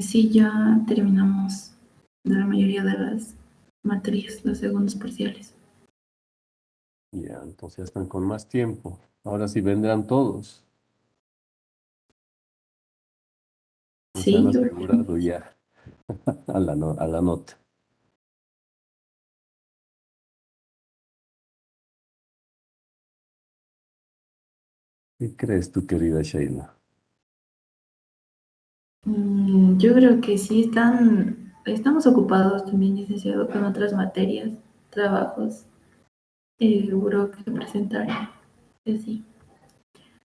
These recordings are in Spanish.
Sí, ya terminamos la mayoría de las materias, los segundos parciales. Ya, entonces ya están con más tiempo. Ahora sí vendrán todos. Se han Sí, asegurado ya a a la nota. ¿Qué crees tú, querida Sheila? yo creo que sí estamos ocupados también, licenciado, con otras materias, trabajos, seguro que presentar, que sí.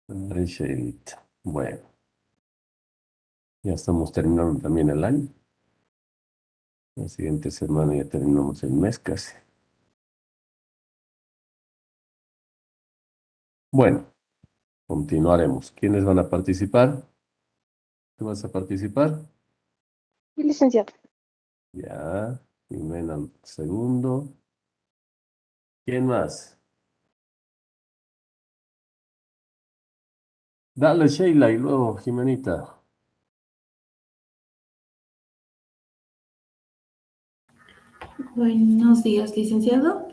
Ay, Sheilita. Bueno, ya estamos terminando también el año. La siguiente semana ya terminamos el mes casi. Bueno, continuaremos. ¿Quiénes van a participar? ¿Tú vas a participar? Y licenciado. Ya. Jimena, segundo. ¿Quién más? Dale, Sheila, y luego Jimenita. Buenos días, licenciado.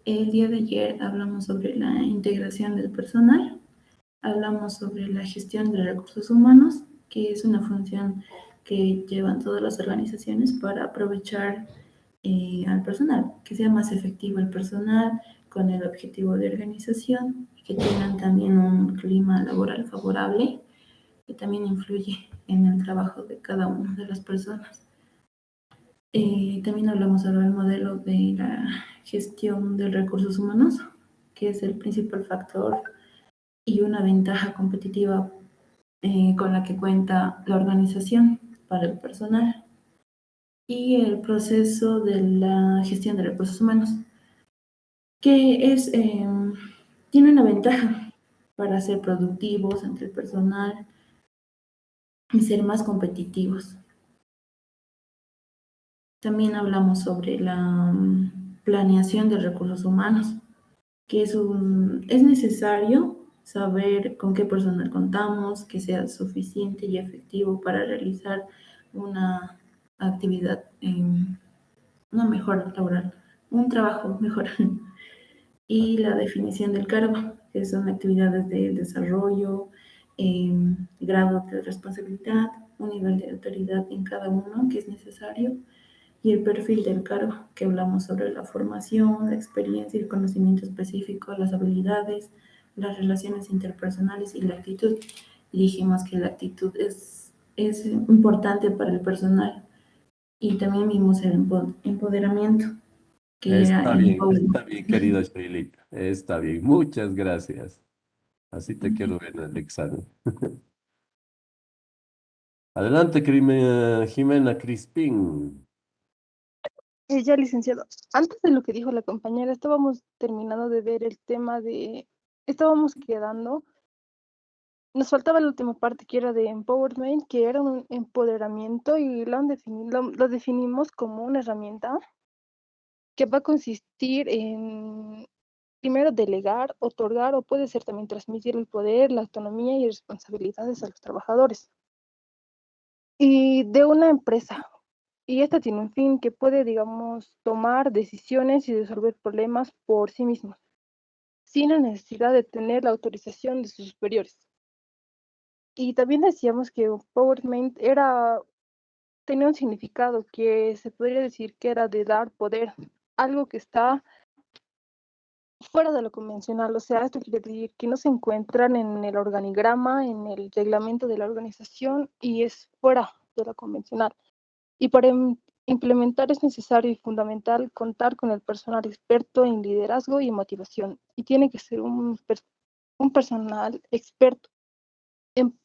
El día de ayer hablamos sobre la integración del personal, hablamos sobre la gestión de recursos humanos, que es una función que llevan todas las organizaciones para aprovechar al personal, que sea más efectivo el personal con el objetivo de organización, que tengan también un clima laboral favorable, que también influye en el trabajo de cada una de las personas. También hablamos sobre el modelo de la gestión de recursos humanos, que es el principal factor y una ventaja competitiva con la que cuenta la organización para el personal, y el proceso de la gestión de recursos humanos, que tiene una ventaja para ser productivos entre el personal y ser más competitivos. También hablamos sobre la planeación de recursos humanos, que es necesario saber con qué personal contamos, que sea suficiente y efectivo para realizar una actividad, una mejora laboral, un trabajo mejor. Y la definición del cargo, que son actividades de desarrollo, grado de responsabilidad, un nivel de autoridad en cada uno que es necesario, y el perfil del cargo, que hablamos sobre la formación, la experiencia, el conocimiento específico, las habilidades, las relaciones interpersonales y la actitud. Y dijimos que la actitud es importante para el personal. Y también vimos el empoderamiento, que era Está bien, querida Sheilita. Está bien, muchas gracias. Así te quiero ver en el examen. Adelante, Jimena Crispín. Ya, licenciado. Antes de lo que dijo la compañera, estábamos terminando de ver el tema de, estábamos quedando, nos faltaba la última parte que era de empowerment, que era un empoderamiento y lo definimos como una herramienta que va a consistir en, primero, delegar, otorgar o puede ser también transmitir el poder, la autonomía y responsabilidades a los trabajadores y de una empresa. Y esta tiene un fin que puede, digamos, tomar decisiones y resolver problemas por sí mismos, sin la necesidad de tener la autorización de sus superiores. Y también decíamos que empowerment tenía un significado que se podría decir que era de dar poder, algo que está fuera de lo convencional. O sea, esto quiere decir que no se encuentran en el organigrama, en el reglamento de la organización y es fuera de lo convencional. Y para implementar es necesario y fundamental contar con el personal experto en liderazgo y motivación. Y tiene que ser un personal experto en,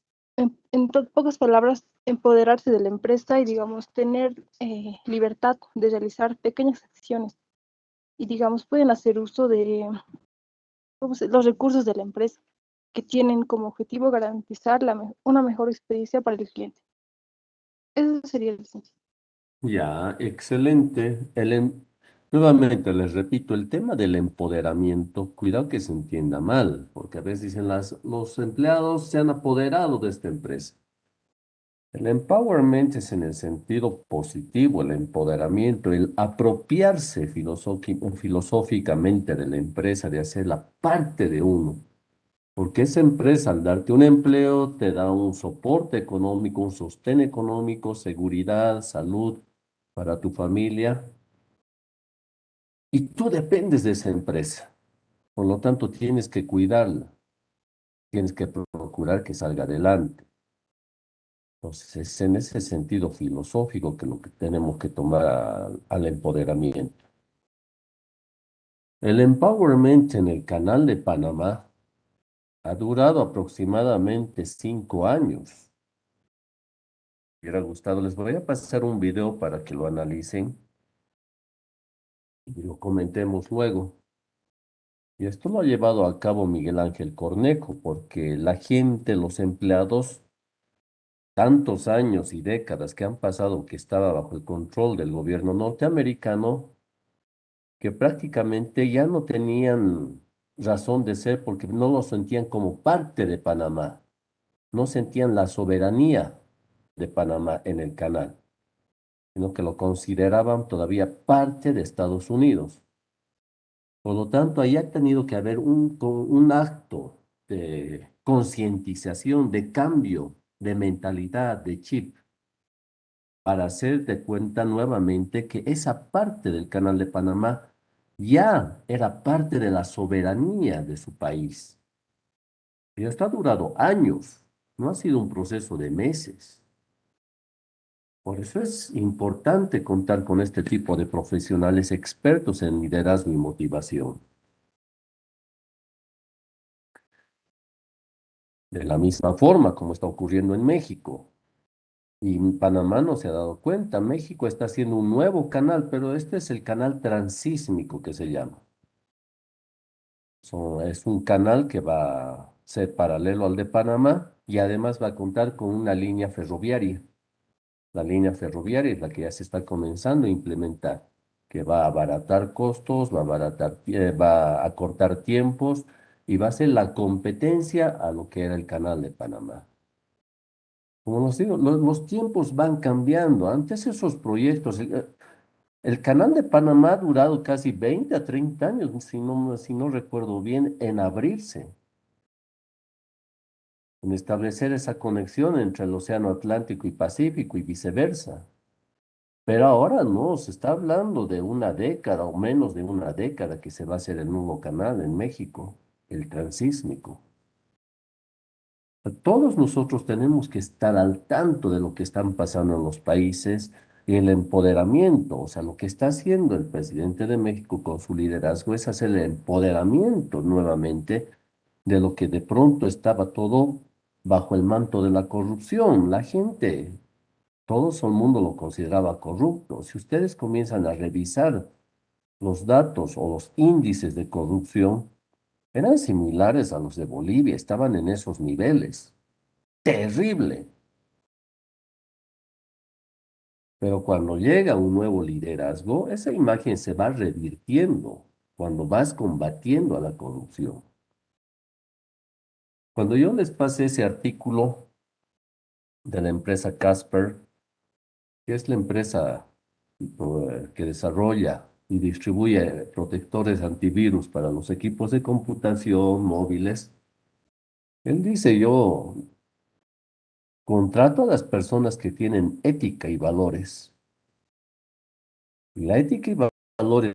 pocas palabras, empoderarse de la empresa y, digamos, tener libertad de realizar pequeñas acciones. Y, digamos, pueden hacer uso de los recursos de la empresa, que tienen como objetivo garantizar una mejor experiencia para el cliente. Eso sería el licenciado. Ya, excelente. Nuevamente les repito, el tema del empoderamiento, cuidado que se entienda mal, porque a veces dicen los empleados se han apoderado de esta empresa. El empowerment es en el sentido positivo, el empoderamiento, el apropiarse filosóficamente de la empresa, de hacerla parte de uno. Porque esa empresa, al darte un empleo, te da un soporte económico, un sostén económico, seguridad, salud para tu familia. Y tú dependes de esa empresa. Por lo tanto, tienes que cuidarla, tienes que procurar que salga adelante. Entonces, es en ese sentido filosófico que lo que tenemos que tomar al empoderamiento. El empowerment en el Canal de Panamá ha durado aproximadamente 5 años. Me hubiera gustado, les voy a pasar un video para que lo analicen y lo comentemos luego. Y esto lo ha llevado a cabo Miguel Ángel Cornejo, porque la gente, los empleados, tantos años y décadas que han pasado que estaba bajo el control del gobierno norteamericano, que prácticamente ya no tenían razón de ser porque no lo sentían como parte de Panamá, no sentían la soberanía de Panamá en el canal, sino que lo consideraban todavía parte de Estados Unidos. Por lo tanto, ahí ha tenido que haber un acto de concientización, de cambio de mentalidad, de chip, para hacer de cuenta nuevamente que esa parte del Canal de Panamá ya era parte de la soberanía de su país. Y esto ha durado años, no ha sido un proceso de meses. Por eso es importante contar con este tipo de profesionales expertos en liderazgo y motivación. De la misma forma como está ocurriendo en México. Y Panamá no se ha dado cuenta. México está haciendo un nuevo canal, pero este es el canal transísmico que se llama. Es un canal que va a ser paralelo al de Panamá y además va a contar con una línea ferroviaria. La línea ferroviaria es la que ya se está comenzando a implementar, que va a abaratar costos, va a cortar tiempos y va a ser la competencia a lo que era el canal de Panamá. Como les digo, los tiempos van cambiando. Antes esos proyectos, el canal de Panamá ha durado casi 20 a 30 años, si no recuerdo bien, en abrirse, en establecer esa conexión entre el Océano Atlántico y Pacífico y viceversa. Pero ahora no, se está hablando de una década o menos de una década que se va a hacer el nuevo canal en México, el transísmico. Todos nosotros tenemos que estar al tanto de lo que están pasando en los países y el empoderamiento, o sea, lo que está haciendo el presidente de México con su liderazgo es hacer el empoderamiento nuevamente de lo que de pronto estaba todo bajo el manto de la corrupción. La gente, todo el mundo lo consideraba corrupto. Si ustedes comienzan a revisar los datos o los índices de corrupción, eran similares a los de Bolivia, estaban en esos niveles. Terrible. Pero cuando llega un nuevo liderazgo, esa imagen se va revirtiendo cuando vas combatiendo a la corrupción. Cuando yo les pasé ese artículo de la empresa Casper, que es la empresa que desarrolla y distribuye protectores antivirus para los equipos de computación móviles, él dice, yo contrato a las personas que tienen ética y valores. Y la ética y valores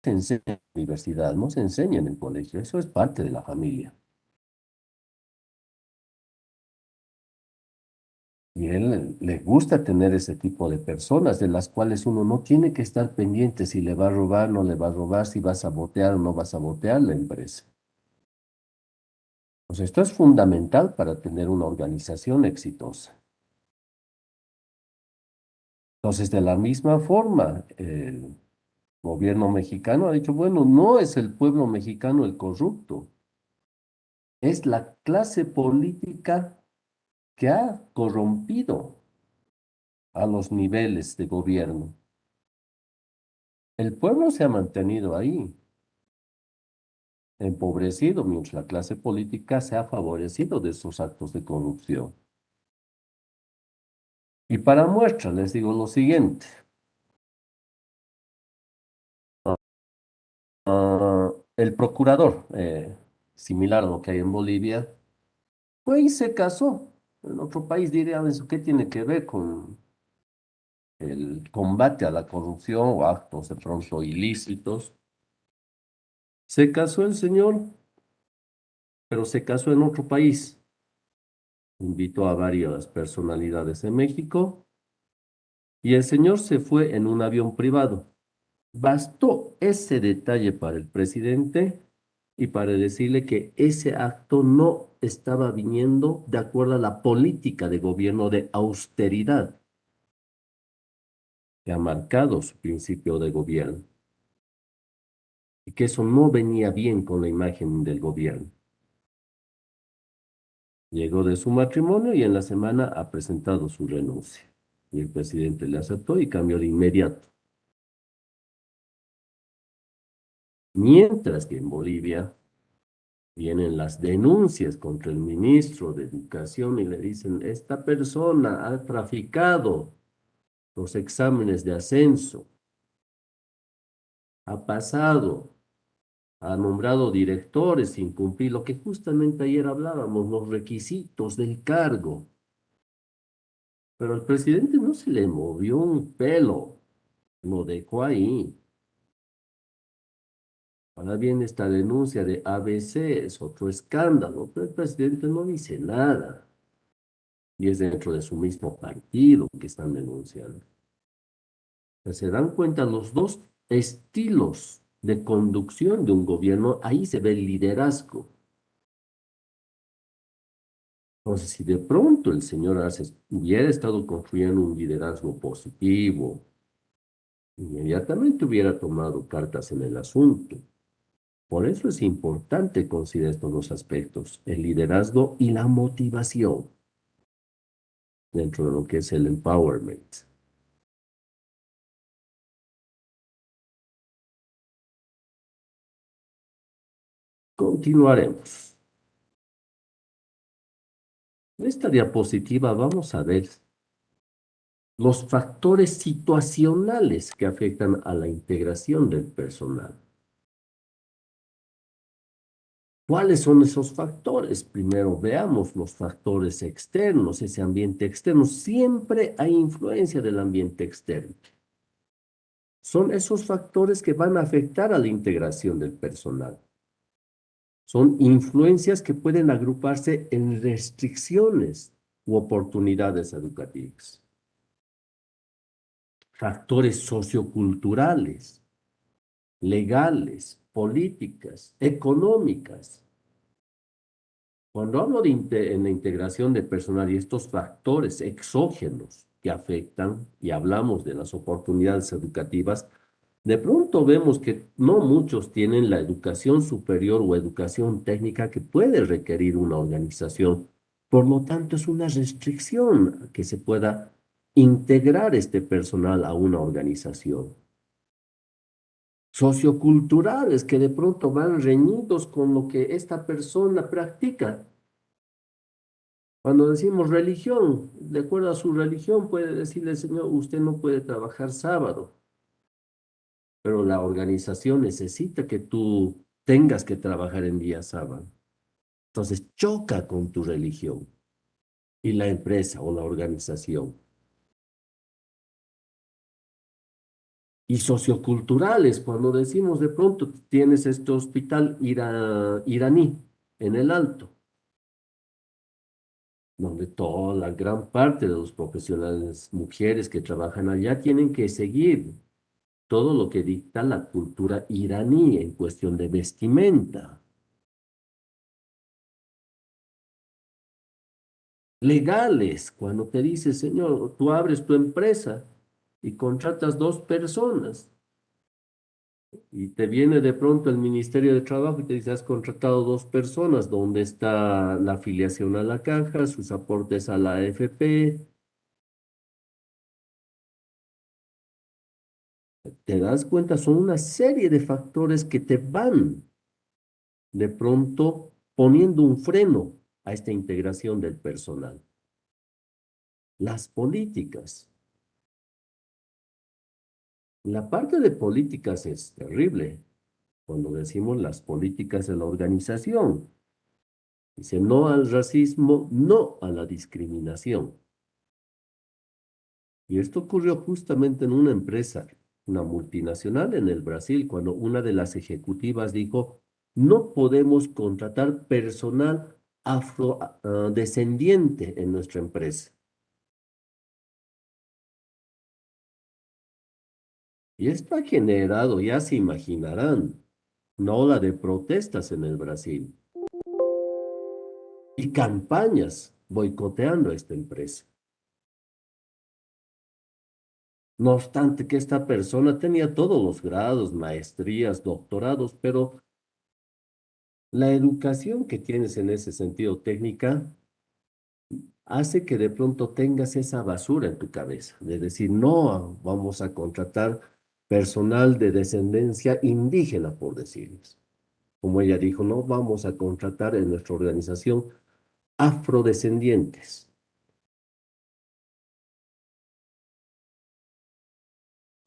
se enseña en la universidad, no se enseña en el colegio, eso es parte de la familia. Y a él le gusta tener ese tipo de personas de las cuales uno no tiene que estar pendiente si le va a robar, no le va a robar, si va a sabotear o no va a sabotear la empresa. Pues esto es fundamental para tener una organización exitosa. Entonces, de la misma forma, el gobierno mexicano ha dicho, bueno, no es el pueblo mexicano el corrupto, es la clase política que ha corrompido a los niveles de gobierno. El pueblo se ha mantenido ahí, empobrecido, mientras la clase política se ha favorecido de esos actos de corrupción. Y para muestra les digo lo siguiente. El procurador, similar a lo que hay en Bolivia, fue y se casó. En otro país dirían, ¿eso qué tiene que ver con el combate a la corrupción o actos de pronto ilícitos? Se casó el señor, pero se casó en otro país. Invitó a varias personalidades de México y el señor se fue en un avión privado. Bastó ese detalle para el presidente y para decirle que ese acto no estaba viniendo de acuerdo a la política de gobierno de austeridad que ha marcado su principio de gobierno y que eso no venía bien con la imagen del gobierno. Llegó de su matrimonio y en la semana ha presentado su renuncia. Y el presidente le aceptó y cambió de inmediato. Mientras que en Bolivia vienen las denuncias contra el ministro de Educación y le dicen, esta persona ha traficado los exámenes de ascenso, ha pasado, ha nombrado directores sin cumplir lo que justamente ayer hablábamos, los requisitos del cargo. Pero al presidente no se le movió un pelo, lo dejó ahí. Ahora viene esta denuncia de ABC, es otro escándalo, pero el presidente no dice nada. Y es dentro de su mismo partido que están denunciando. Se dan cuenta los dos estilos de conducción de un gobierno, ahí se ve el liderazgo. Entonces, si de pronto el señor Arce hubiera estado construyendo un liderazgo positivo, inmediatamente hubiera tomado cartas en el asunto. Por eso es importante considerar estos dos aspectos, el liderazgo y la motivación dentro de lo que es el empowerment. Continuaremos. En esta diapositiva vamos a ver los factores situacionales que afectan a la integración del personal. ¿Cuáles son esos factores? Primero veamos los factores externos, ese ambiente externo. Siempre hay influencia del ambiente externo. Son esos factores que van a afectar a la integración del personal. Son influencias que pueden agruparse en restricciones u oportunidades educativas. Factores socioculturales, legales, políticas, económicas. Cuando hablo en la integración de personal y estos factores exógenos que afectan, y hablamos de las oportunidades educativas, de pronto vemos que no muchos tienen la educación superior o educación técnica que puede requerir una organización. Por lo tanto, es una restricción que se pueda integrar este personal a una organización. Socioculturales que de pronto van reñidos con lo que esta persona practica. Cuando decimos religión, de acuerdo a su religión, puede decirle, Señor, usted no puede trabajar sábado, pero la organización necesita que tú tengas que trabajar en día sábado. Entonces choca con tu religión y la empresa o la organización. Y socioculturales, cuando decimos de pronto tienes este hospital iraní en el Alto, donde toda la gran parte de los profesionales mujeres que trabajan allá tienen que seguir todo lo que dicta la cultura iraní en cuestión de vestimenta. Legales, cuando te dice, Señor, tú abres tu empresa y contratas dos personas y te viene de pronto el Ministerio de Trabajo y te dice, has contratado dos personas, ¿dónde está la afiliación a la caja, sus aportes a la AFP? Te das cuenta, son una serie de factores que te van de pronto poniendo un freno a esta integración del personal. las políticas. La parte de políticas es terrible cuando decimos las políticas de la organización. Dice no al racismo, no a la discriminación. Y esto ocurrió justamente en una empresa, una multinacional en el Brasil, cuando una de las ejecutivas dijo, no podemos contratar personal afrodescendiente en nuestra empresa. Y esto ha generado, ya se imaginarán, una ola de protestas en el Brasil y campañas boicoteando a esta empresa. No obstante que esta persona tenía todos los grados, maestrías, doctorados, pero la educación que tienes en ese sentido técnica hace que de pronto tengas esa basura en tu cabeza, de decir, no vamos a contratar personal de descendencia indígena, por decirles. Como ella dijo, no vamos a contratar en nuestra organización afrodescendientes.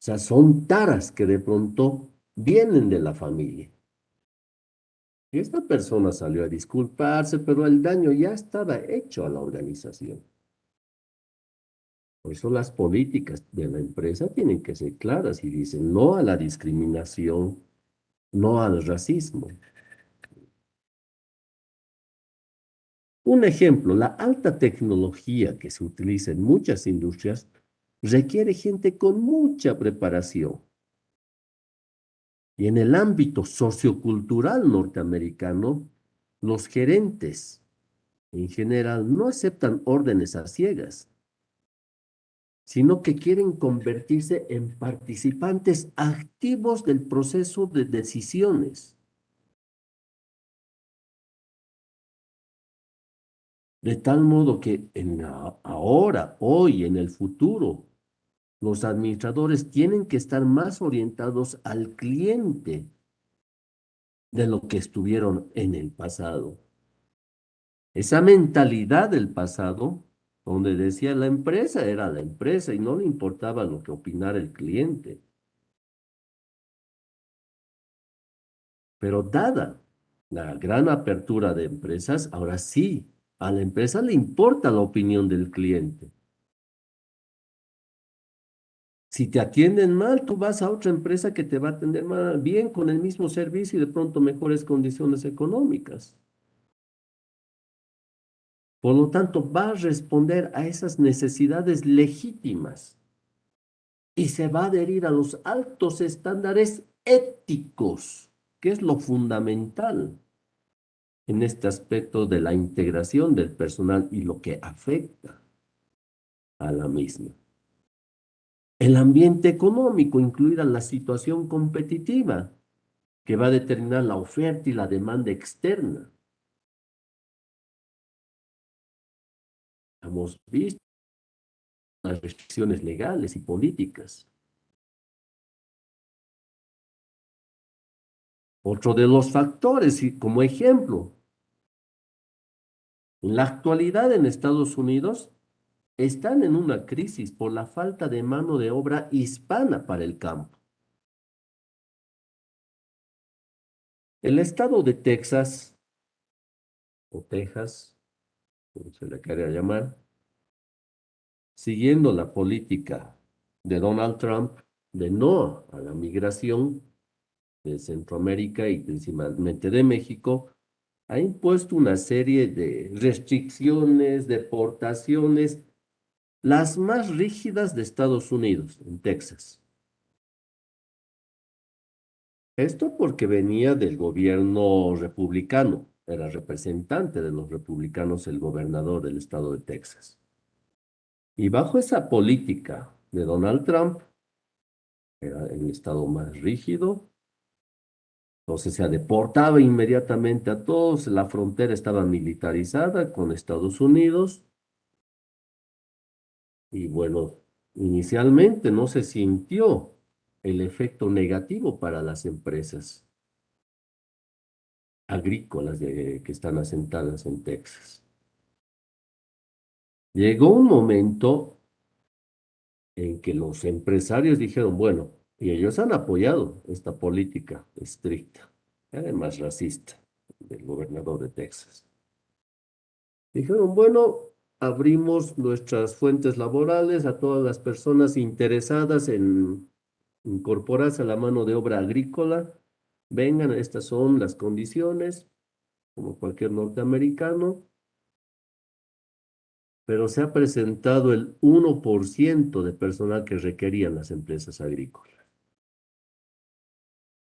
O sea, son taras que de pronto vienen de la familia. Y esta persona salió a disculparse, pero el daño ya estaba hecho a la organización. Por eso las políticas de la empresa tienen que ser claras y dicen no a la discriminación, no al racismo. Un ejemplo, la alta tecnología que se utiliza en muchas industrias requiere gente con mucha preparación. Y en el ámbito sociocultural norteamericano, los gerentes en general no aceptan órdenes a ciegas, sino que quieren convertirse en participantes activos del proceso de decisiones. De tal modo que ahora, hoy, en el futuro, los administradores tienen que estar más orientados al cliente de lo que estuvieron en el pasado. Esa mentalidad del pasado, donde decía la empresa era la empresa y no le importaba lo que opinara el cliente. Pero dada la gran apertura de empresas, ahora sí, a la empresa le importa la opinión del cliente. Si te atienden mal, tú vas a otra empresa que te va a atender bien con el mismo servicio y de pronto mejores condiciones económicas. Por lo tanto, va a responder a esas necesidades legítimas y se va a adherir a los altos estándares éticos, que es lo fundamental en este aspecto de la integración del personal y lo que afecta a la misma. El ambiente económico, incluida la situación competitiva, que va a determinar la oferta y la demanda externa. Hemos visto las restricciones legales y políticas. Otro de los factores, y como ejemplo, en la actualidad en Estados Unidos están en una crisis por la falta de mano de obra hispana para el campo. El estado de Texas, o Texas, como se le quiera llamar, siguiendo la política de Donald Trump de no a la migración de Centroamérica y principalmente de México, ha impuesto una serie de restricciones, deportaciones, las más rígidas de Estados Unidos, en Texas. Esto porque venía del gobierno republicano, era representante de los republicanos el gobernador del estado de Texas. Y bajo esa política de Donald Trump, era el estado más rígido, entonces se deportaba inmediatamente a todos, la frontera estaba militarizada con Estados Unidos y bueno, inicialmente no se sintió el efecto negativo para las empresas agrícolas que están asentadas en Texas. Llegó un momento en que los empresarios dijeron, bueno, y ellos han apoyado esta política estricta, además racista, del gobernador de Texas. Dijeron, bueno, abrimos nuestras fuentes laborales a todas las personas interesadas en incorporarse a la mano de obra agrícola. Vengan, estas son las condiciones, como cualquier norteamericano, pero se ha presentado el 1% de personal que requerían las empresas agrícolas.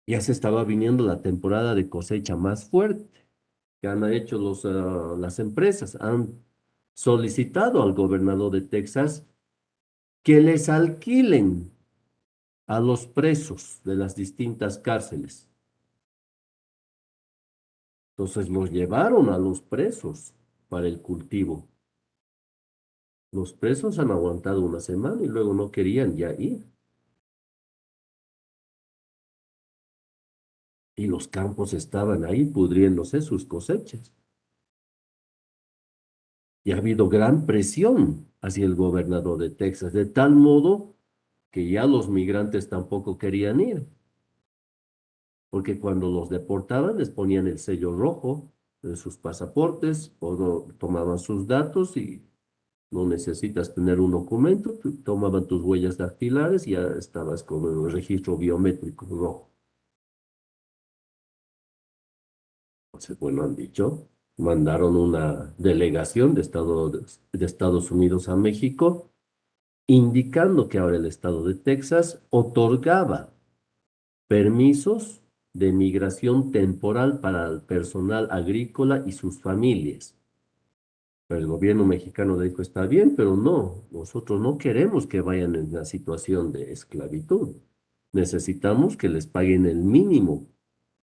Ya se estaba viniendo la temporada de cosecha más fuerte que han hecho las empresas. Han solicitado al gobernador de Texas que les alquilen a los presos de las distintas cárceles. Entonces los llevaron a los presos para el cultivo. Los presos han aguantado una semana y luego no querían ya ir. Y los campos estaban ahí pudriéndose sus cosechas. Y ha habido gran presión hacia el gobernador de Texas, de tal modo que ya los migrantes tampoco querían ir, porque cuando los deportaban les ponían el sello rojo en sus pasaportes o tomaban sus datos y no necesitas tener un documento, tomaban tus huellas dactilares y ya estabas con el registro biométrico rojo. Entonces, bueno, han dicho, mandaron una delegación de Estados Unidos a México, indicando que ahora el estado de Texas otorgaba permisos de migración temporal para el personal agrícola y sus familias. Pero el gobierno mexicano dijo, está bien, pero no, nosotros no queremos que vayan en una situación de esclavitud. Necesitamos que les paguen el mínimo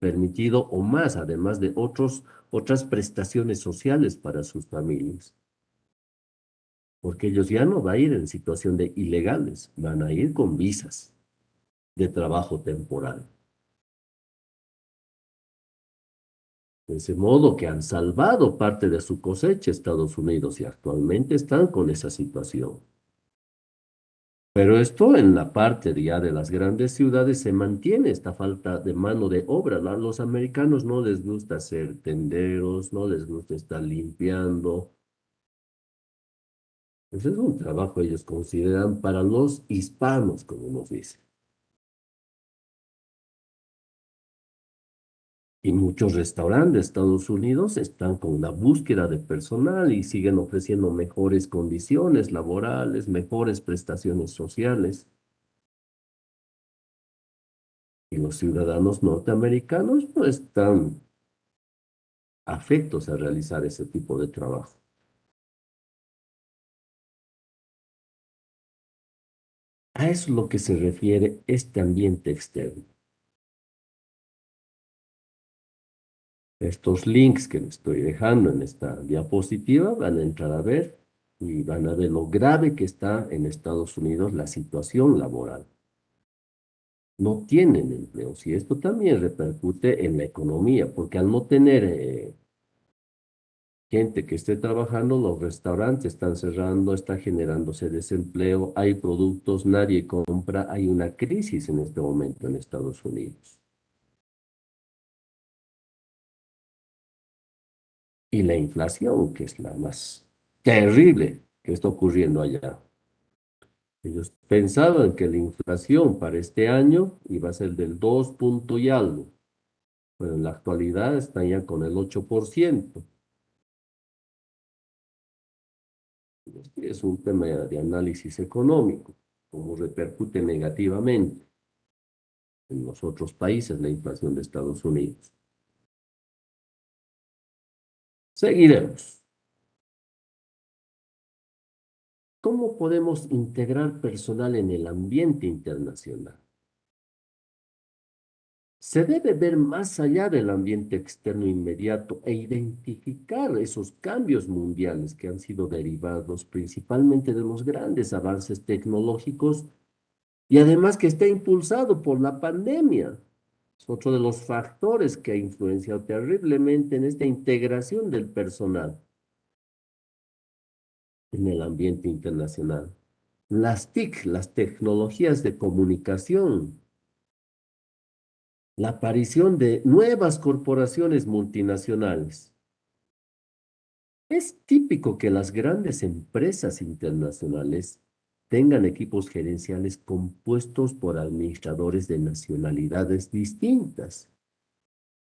permitido o más, además de otras prestaciones sociales para sus familias. Porque ellos ya no van a ir en situación de ilegales, van a ir con visas de trabajo temporal. De ese modo que han salvado parte de su cosecha Estados Unidos y actualmente están con esa situación. Pero esto en la parte ya de las grandes ciudades se mantiene esta falta de mano de obra. A los americanos no les gusta ser tenderos, no les gusta estar limpiando. Ese es un trabajo ellos consideran para los hispanos, como nos dicen. Y muchos restaurantes de Estados Unidos están con la búsqueda de personal y siguen ofreciendo mejores condiciones laborales, mejores prestaciones sociales. Y los ciudadanos norteamericanos no están afectos a realizar ese tipo de trabajo. A eso es lo que se refiere este ambiente externo. Estos links que les estoy dejando en esta diapositiva van a entrar a ver y van a ver lo grave que está en Estados Unidos la situación laboral. No tienen empleos y esto también repercute en la economía, porque al no tener gente que esté trabajando, los restaurantes están cerrando, está generándose desempleo, hay productos, nadie compra, hay una crisis en este momento en Estados Unidos. Y la inflación, que es la más terrible que está ocurriendo allá. Ellos pensaban que la inflación para este año iba a ser del 2 punto y algo, pero en la actualidad están ya con el 8%. Es un tema de análisis económico, cómo repercute negativamente en los otros países la inflación de Estados Unidos. Seguiremos. ¿Cómo podemos integrar personal en el ambiente internacional? Se debe ver más allá del ambiente externo inmediato e identificar esos cambios mundiales que han sido derivados principalmente de los grandes avances tecnológicos y además que está impulsado por la pandemia. Es otro de los factores que ha influenciado terriblemente en esta integración del personal. en el ambiente internacional. Las TIC, las tecnologías de comunicación, la aparición de nuevas corporaciones multinacionales. Es típico que las grandes empresas internacionales tengan equipos gerenciales compuestos por administradores de nacionalidades distintas.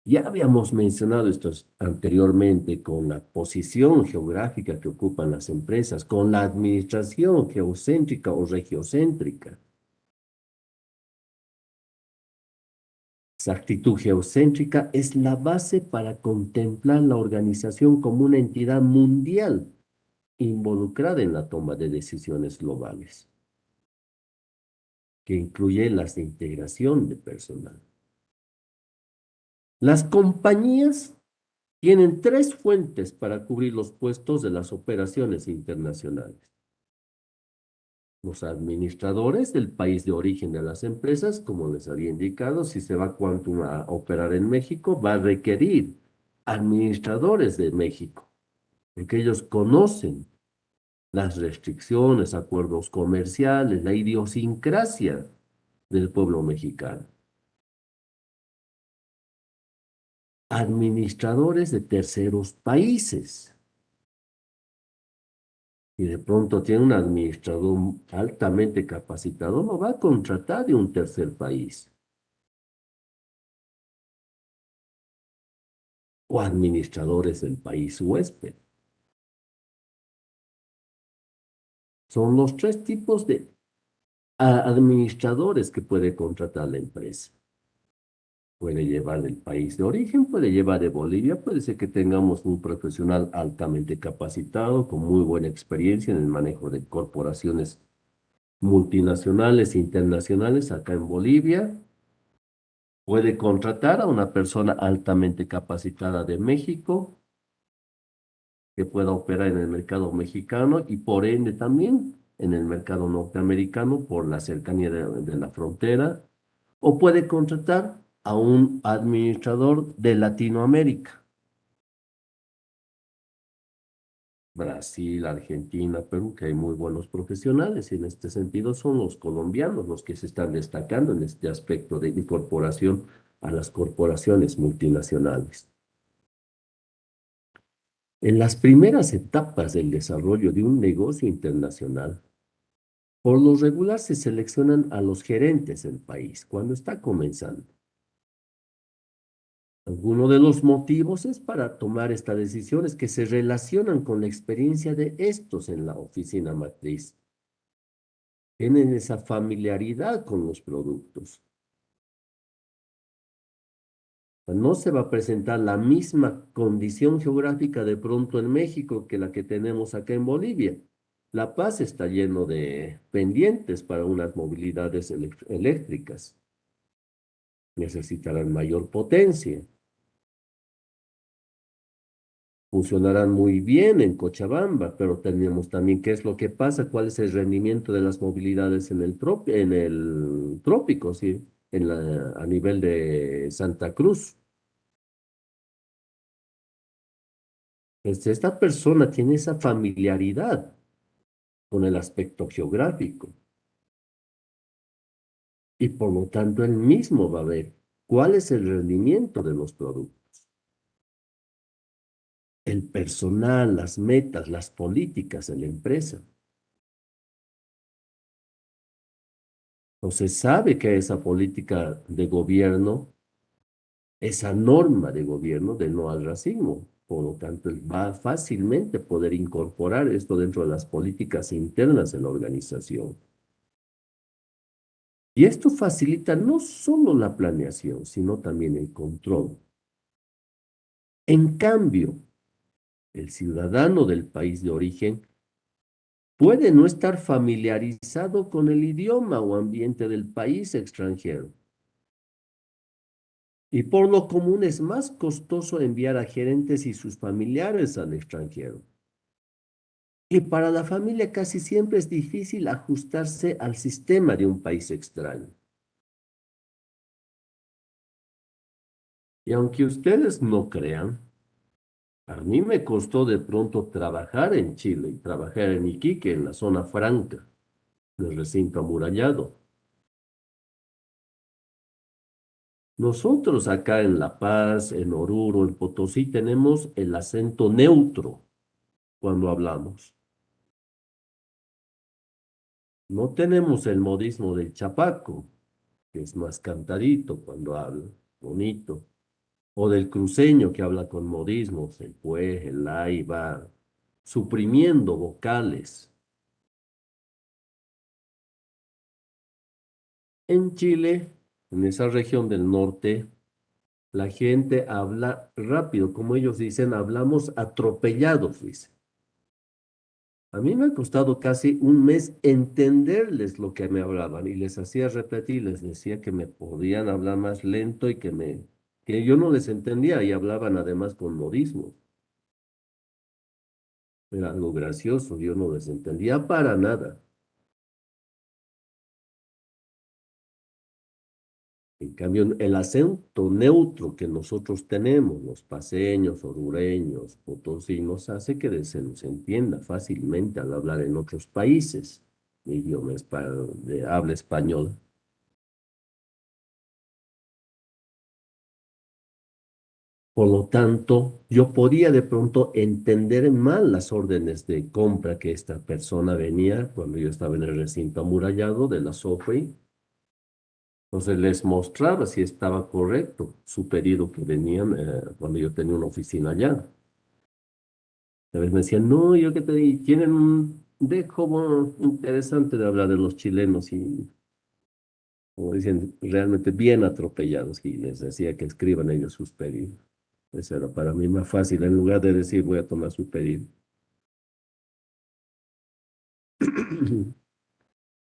Ya habíamos mencionado esto anteriormente con la posición geográfica que ocupan las empresas, con la administración geocéntrica o regiocéntrica. Esa actitud geocéntrica es la base para contemplar la organización como una entidad mundial involucrada en la toma de decisiones globales, que incluye las de integración de personal. Las compañías tienen tres fuentes para cubrir los puestos de las operaciones internacionales. Los administradores del país de origen de las empresas, como les había indicado, si se va Quantum a operar en México, va a requerir administradores de México, porque ellos conocen las restricciones, acuerdos comerciales, la idiosincrasia del pueblo mexicano. Administradores de terceros países. Y de pronto tiene un administrador altamente capacitado, no va a contratar de un tercer país. O administradores del país huésped. Son los tres tipos de administradores que puede contratar la empresa. Puede llevar del país de origen, puede llevar de Bolivia, puede ser que tengamos un profesional altamente capacitado, con muy buena experiencia en el manejo de corporaciones multinacionales e internacionales acá en Bolivia. Puede contratar a una persona altamente capacitada de México que pueda operar en el mercado mexicano y por ende también en el mercado norteamericano por la cercanía de la frontera, o puede contratar a un administrador de Latinoamérica, Brasil, Argentina, Perú, que hay muy buenos profesionales y en este sentido son los colombianos los que se están destacando en este aspecto de incorporación a las corporaciones multinacionales. En las primeras etapas del desarrollo de un negocio internacional, por lo regular se seleccionan a los gerentes del país cuando está comenzando. Alguno de los motivos es para tomar estas decisiones que se relacionan con la experiencia de estos en la oficina matriz. Tienen esa familiaridad con los productos. No se va a presentar la misma condición geográfica de pronto en México que la que tenemos acá en Bolivia. La Paz está lleno de pendientes para unas movilidades eléctricas. Necesitarán mayor potencia. Funcionarán muy bien en Cochabamba, pero tenemos también qué es lo que pasa, cuál es el rendimiento de las movilidades en el trópico, ¿sí? A nivel de Santa Cruz. Esta persona tiene esa familiaridad con el aspecto geográfico y por lo tanto él mismo va a ver cuál es el rendimiento de los productos. El personal, las metas, las políticas de la empresa. Entonces sabe que esa política de gobierno, esa norma de gobierno de no al racismo, por lo tanto él va a fácilmente poder incorporar esto dentro de las políticas internas de la organización. Y esto facilita no solo la planeación, sino también el control. En cambio, el ciudadano del país de origen puede no estar familiarizado con el idioma o ambiente del país extranjero. Y por lo común es más costoso enviar a gerentes y sus familiares al extranjero. Y para la familia casi siempre es difícil ajustarse al sistema de un país extraño. Y aunque ustedes no crean, A mí me costó de pronto trabajar en Chile y trabajar en Iquique, en la zona franca del recinto amurallado. Nosotros acá en La Paz, en Oruro, en Potosí, tenemos el acento neutro cuando hablamos. No tenemos el modismo del chapaco, que es más cantadito cuando habla, bonito. O del cruceño que habla con modismos, el pues, el la, y va suprimiendo vocales. En Chile, en esa región del norte, la gente habla rápido, como ellos dicen, hablamos atropellados, dice. A mí me ha costado casi un mes entenderles lo que me hablaban y les hacía repetir, les decía que me podían hablar más lento y que yo no les entendía y hablaban además con modismos. Era algo gracioso, yo no les entendía para nada. En cambio, el acento neutro que nosotros tenemos, los paceños, orureños, potosinos, hace que se nos entienda fácilmente al hablar en otros países, idioma de habla española. Por lo tanto, yo podía de pronto entender mal las órdenes de compra que esta persona venía cuando yo estaba en el recinto amurallado de la SOFRI. Entonces les mostraba si estaba correcto su pedido que venían cuando yo tenía una oficina allá. A veces me decían, no, yo que te di, tienen un dejo bueno, interesante de hablar de los chilenos y, como dicen, realmente bien atropellados y les decía que escriban ellos sus pedidos. Eso era para mí más fácil en lugar de decir voy a tomar su pedido.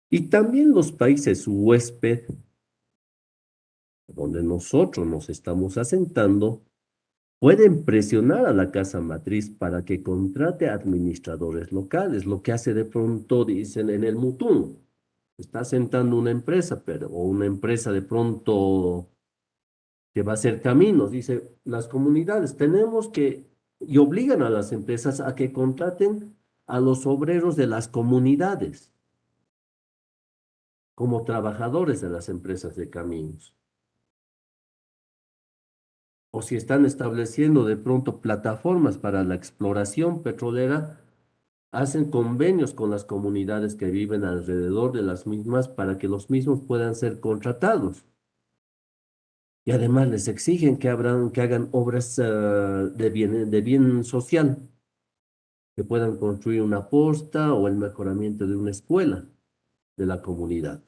Y también los países huésped, donde nosotros nos estamos asentando, pueden presionar a la casa matriz para que contrate administradores locales, lo que hace de pronto, dicen en el Mutum, está asentando una empresa, o una empresa de pronto que va a hacer caminos, dice, las comunidades tenemos que, y obligan a las empresas a que contraten a los obreros de las comunidades como trabajadores de las empresas de caminos. O si están estableciendo de pronto plataformas para la exploración petrolera, hacen convenios con las comunidades que viven alrededor de las mismas para que los mismos puedan ser contratados. Y además les exigen que hagan obras de bien social, que puedan construir una posta o el mejoramiento de una escuela de la comunidad.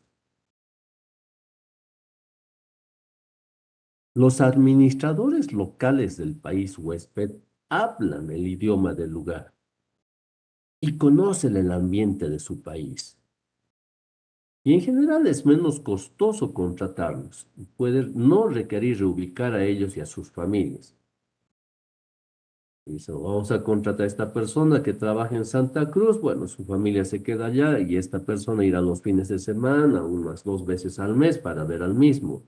Los administradores locales del país huésped hablan el idioma del lugar y conocen el ambiente de su país. Y en general es menos costoso contratarlos y puede no requerir reubicar a ellos y a sus familias. Dice, vamos a contratar a esta persona que trabaja en Santa Cruz, bueno, su familia se queda allá y esta persona irá los fines de semana, unas 2 veces al mes para ver al mismo.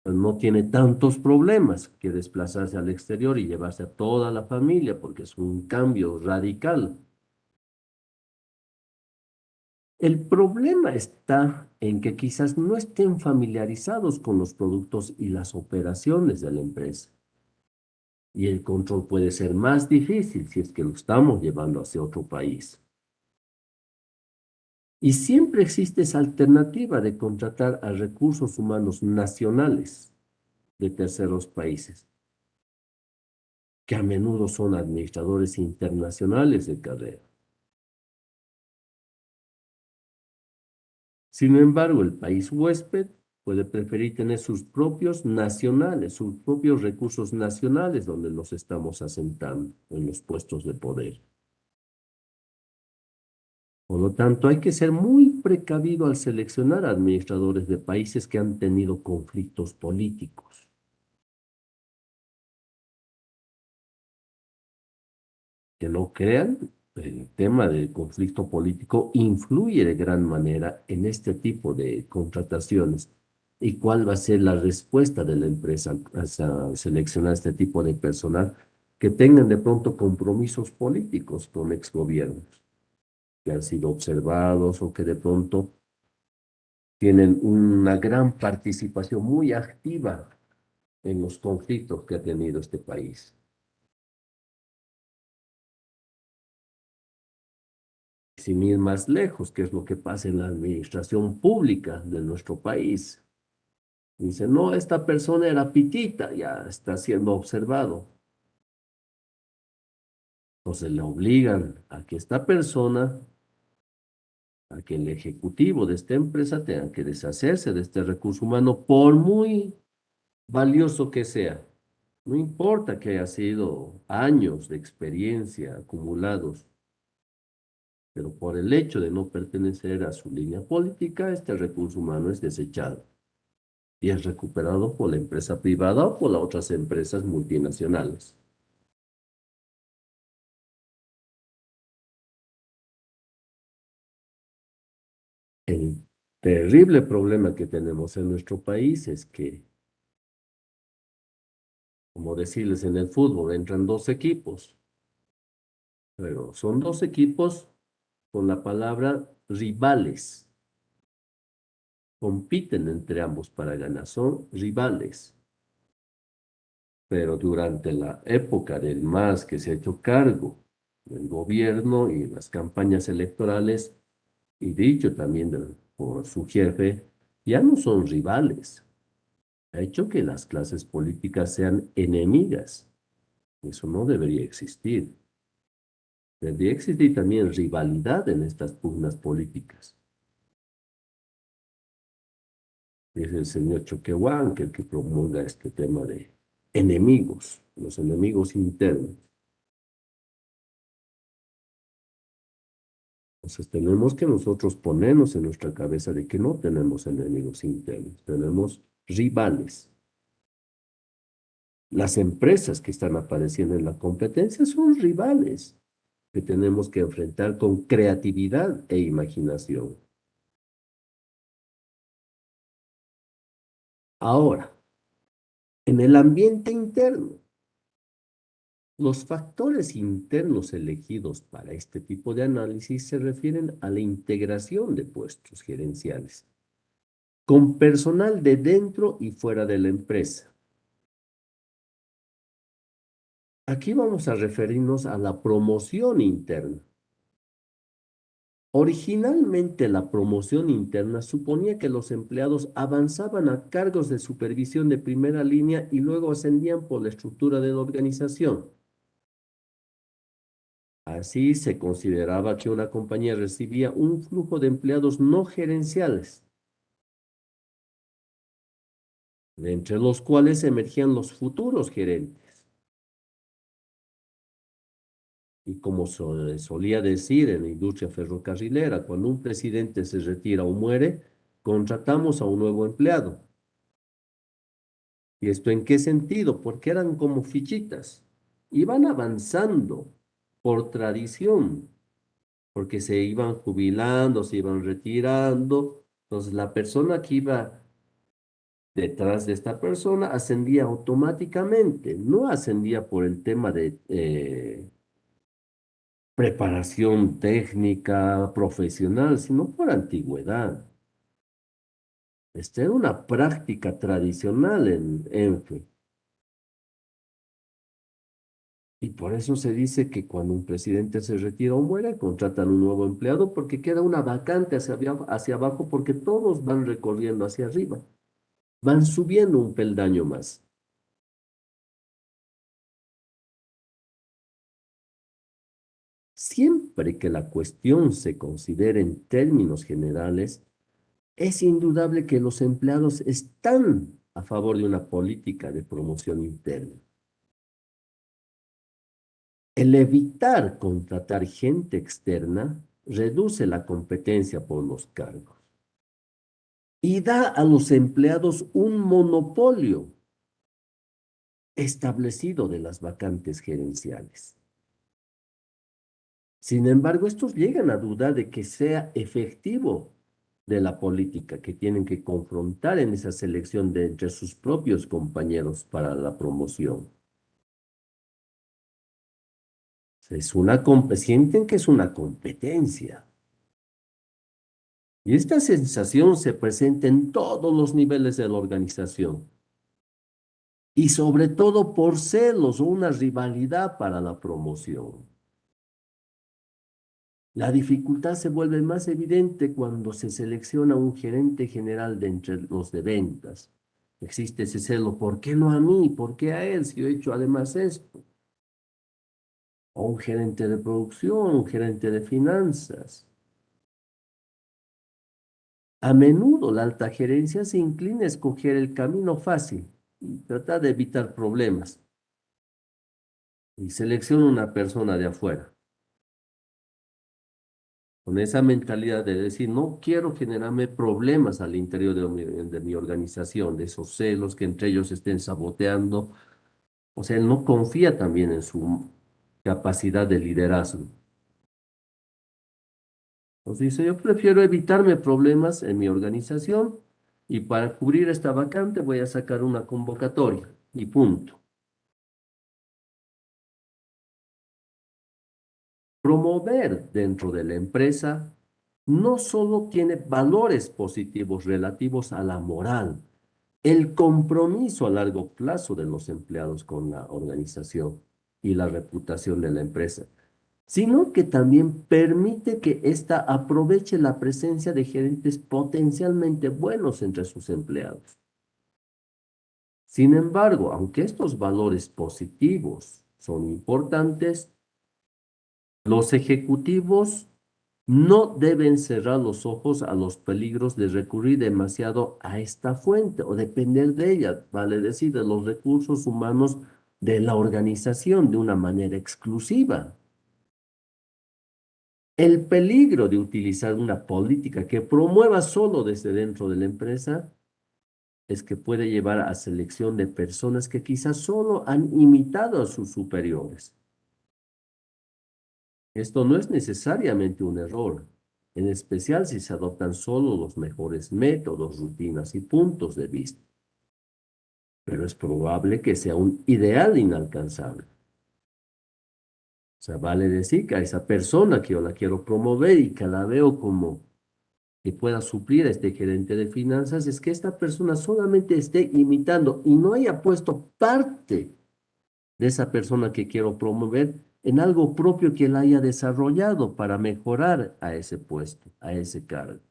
Pues no tiene tantos problemas que desplazarse al exterior y llevarse a toda la familia porque es un cambio radical. El problema está en que quizás no estén familiarizados con los productos y las operaciones de la empresa. Y el control puede ser más difícil si es que lo estamos llevando hacia otro país. Y siempre existe esa alternativa de contratar a recursos humanos nacionales de terceros países, que a menudo son administradores internacionales de carrera. Sin embargo, el país huésped puede preferir tener sus propios nacionales, sus propios recursos nacionales donde nos estamos asentando en los puestos de poder. Por lo tanto, hay que ser muy precavido al seleccionar administradores de países que han tenido conflictos políticos. Que no crean, el tema del conflicto político influye de gran manera en este tipo de contrataciones. ¿Y cuál va a ser la respuesta de la empresa a seleccionar este tipo de personal que tengan de pronto compromisos políticos con exgobiernos, que han sido observados o que de pronto tienen una gran participación muy activa en los conflictos que ha tenido este país. Sin ir más lejos, ¿qué es lo que pasa en la administración pública de nuestro país? Dice, no, esta persona era pitita, ya está siendo observado. Entonces le obligan a que esta persona, a que el ejecutivo de esta empresa tenga que deshacerse de este recurso humano por muy valioso que sea. No importa que haya sido años de experiencia acumulados, pero por el hecho de no pertenecer a su línea política, este recurso humano es desechado y es recuperado por la empresa privada o por las otras empresas multinacionales. El terrible problema que tenemos en nuestro país es que, como decirles en el fútbol, entran dos equipos, pero son dos equipos con la palabra rivales. Compiten entre ambos para ganar, son rivales. Pero durante la época del MAS que se ha hecho cargo del gobierno y las campañas electorales, y dicho también por su jefe, ya no son rivales. Ha hecho que las clases políticas sean enemigas. Eso no debería existir. Debería existir también rivalidad en estas pugnas políticas. Es el señor Choquehuanca el que promulga este tema de enemigos, los enemigos internos. Entonces tenemos que nosotros ponernos en nuestra cabeza de que no tenemos enemigos internos, tenemos rivales. Las empresas que están apareciendo en la competencia son rivales que tenemos que enfrentar con creatividad e imaginación. Ahora, en el ambiente interno, los factores internos elegidos para este tipo de análisis se refieren a la integración de puestos gerenciales con personal de dentro y fuera de la empresa. Aquí vamos a referirnos a la promoción interna. Originalmente la promoción interna suponía que los empleados avanzaban a cargos de supervisión de primera línea y luego ascendían por la estructura de la organización. Así se consideraba que una compañía recibía un flujo de empleados no gerenciales, de entre los cuales emergían los futuros gerentes. Y como solía decir en la industria ferrocarrilera, cuando un presidente se retira o muere, contratamos a un nuevo empleado. ¿Y esto en qué sentido? Porque eran como fichitas. Iban avanzando por tradición, porque se iban jubilando, se iban retirando. Entonces la persona que iba detrás de esta persona ascendía automáticamente, no ascendía por el tema de preparación técnica, profesional, sino por antigüedad. Esta era una práctica tradicional en ENFE. Y por eso se dice que cuando un presidente se retira o muere, contratan un nuevo empleado porque queda una vacante hacia abajo porque todos van recorriendo hacia arriba, van subiendo un peldaño más. Siempre que la cuestión se considere en términos generales, es indudable que los empleados están a favor de una política de promoción interna. El evitar contratar gente externa reduce la competencia por los cargos y da a los empleados un monopolio establecido de las vacantes gerenciales. Sin embargo, estos llegan a dudar de que sea efectivo de la política que tienen que confrontar en esa selección de entre sus propios compañeros para la promoción. Sienten que es una competencia. Y esta sensación se presenta en todos los niveles de la organización. Y sobre todo por celos o una rivalidad para la promoción. La dificultad se vuelve más evidente cuando se selecciona un gerente general de entre los de ventas. Existe ese celo, ¿por qué no a mí? ¿Por qué a él si yo he hecho además esto? O un gerente de producción, un gerente de finanzas. A menudo la alta gerencia se inclina a escoger el camino fácil y tratar de evitar problemas. Y selecciona una persona de afuera, con esa mentalidad de decir, no quiero generarme problemas al interior de mi organización, de esos celos que entre ellos estén saboteando. O sea, él no confía también en su capacidad de liderazgo. Entonces dice, yo prefiero evitarme problemas en mi organización y para cubrir esta vacante voy a sacar una convocatoria y punto. Promover dentro de la empresa no solo tiene valores positivos relativos a la moral, el compromiso a largo plazo de los empleados con la organización y la reputación de la empresa, sino que también permite que ésta aproveche la presencia de gerentes potencialmente buenos entre sus empleados. Sin embargo, aunque estos valores positivos son importantes, los ejecutivos no deben cerrar los ojos a los peligros de recurrir demasiado a esta fuente o depender de ella, vale decir, de los recursos humanos de la organización de una manera exclusiva. El peligro de utilizar una política que promueva solo desde dentro de la empresa es que puede llevar a selección de personas que quizás solo han imitado a sus superiores. Esto no es necesariamente un error, en especial si se adoptan solo los mejores métodos, rutinas y puntos de vista, pero es probable que sea un ideal inalcanzable. O sea, vale decir que a esa persona que yo la quiero promover y que la veo como que pueda suplir a este gerente de finanzas, es que esta persona solamente esté imitando y no haya puesto parte de esa persona que quiero promover en algo propio que él haya desarrollado para mejorar a ese puesto, a ese cargo.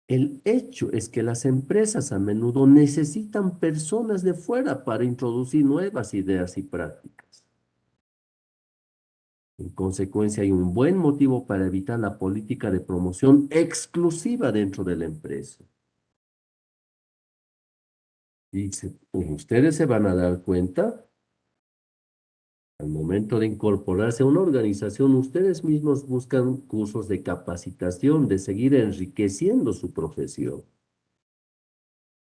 El hecho es que las empresas a menudo necesitan personas de fuera para introducir nuevas ideas y prácticas. En consecuencia, hay un buen motivo para evitar la política de promoción exclusiva dentro de la empresa. Y ustedes se van a dar cuenta, al momento de incorporarse a una organización, ustedes mismos buscan cursos de capacitación, de seguir enriqueciendo su profesión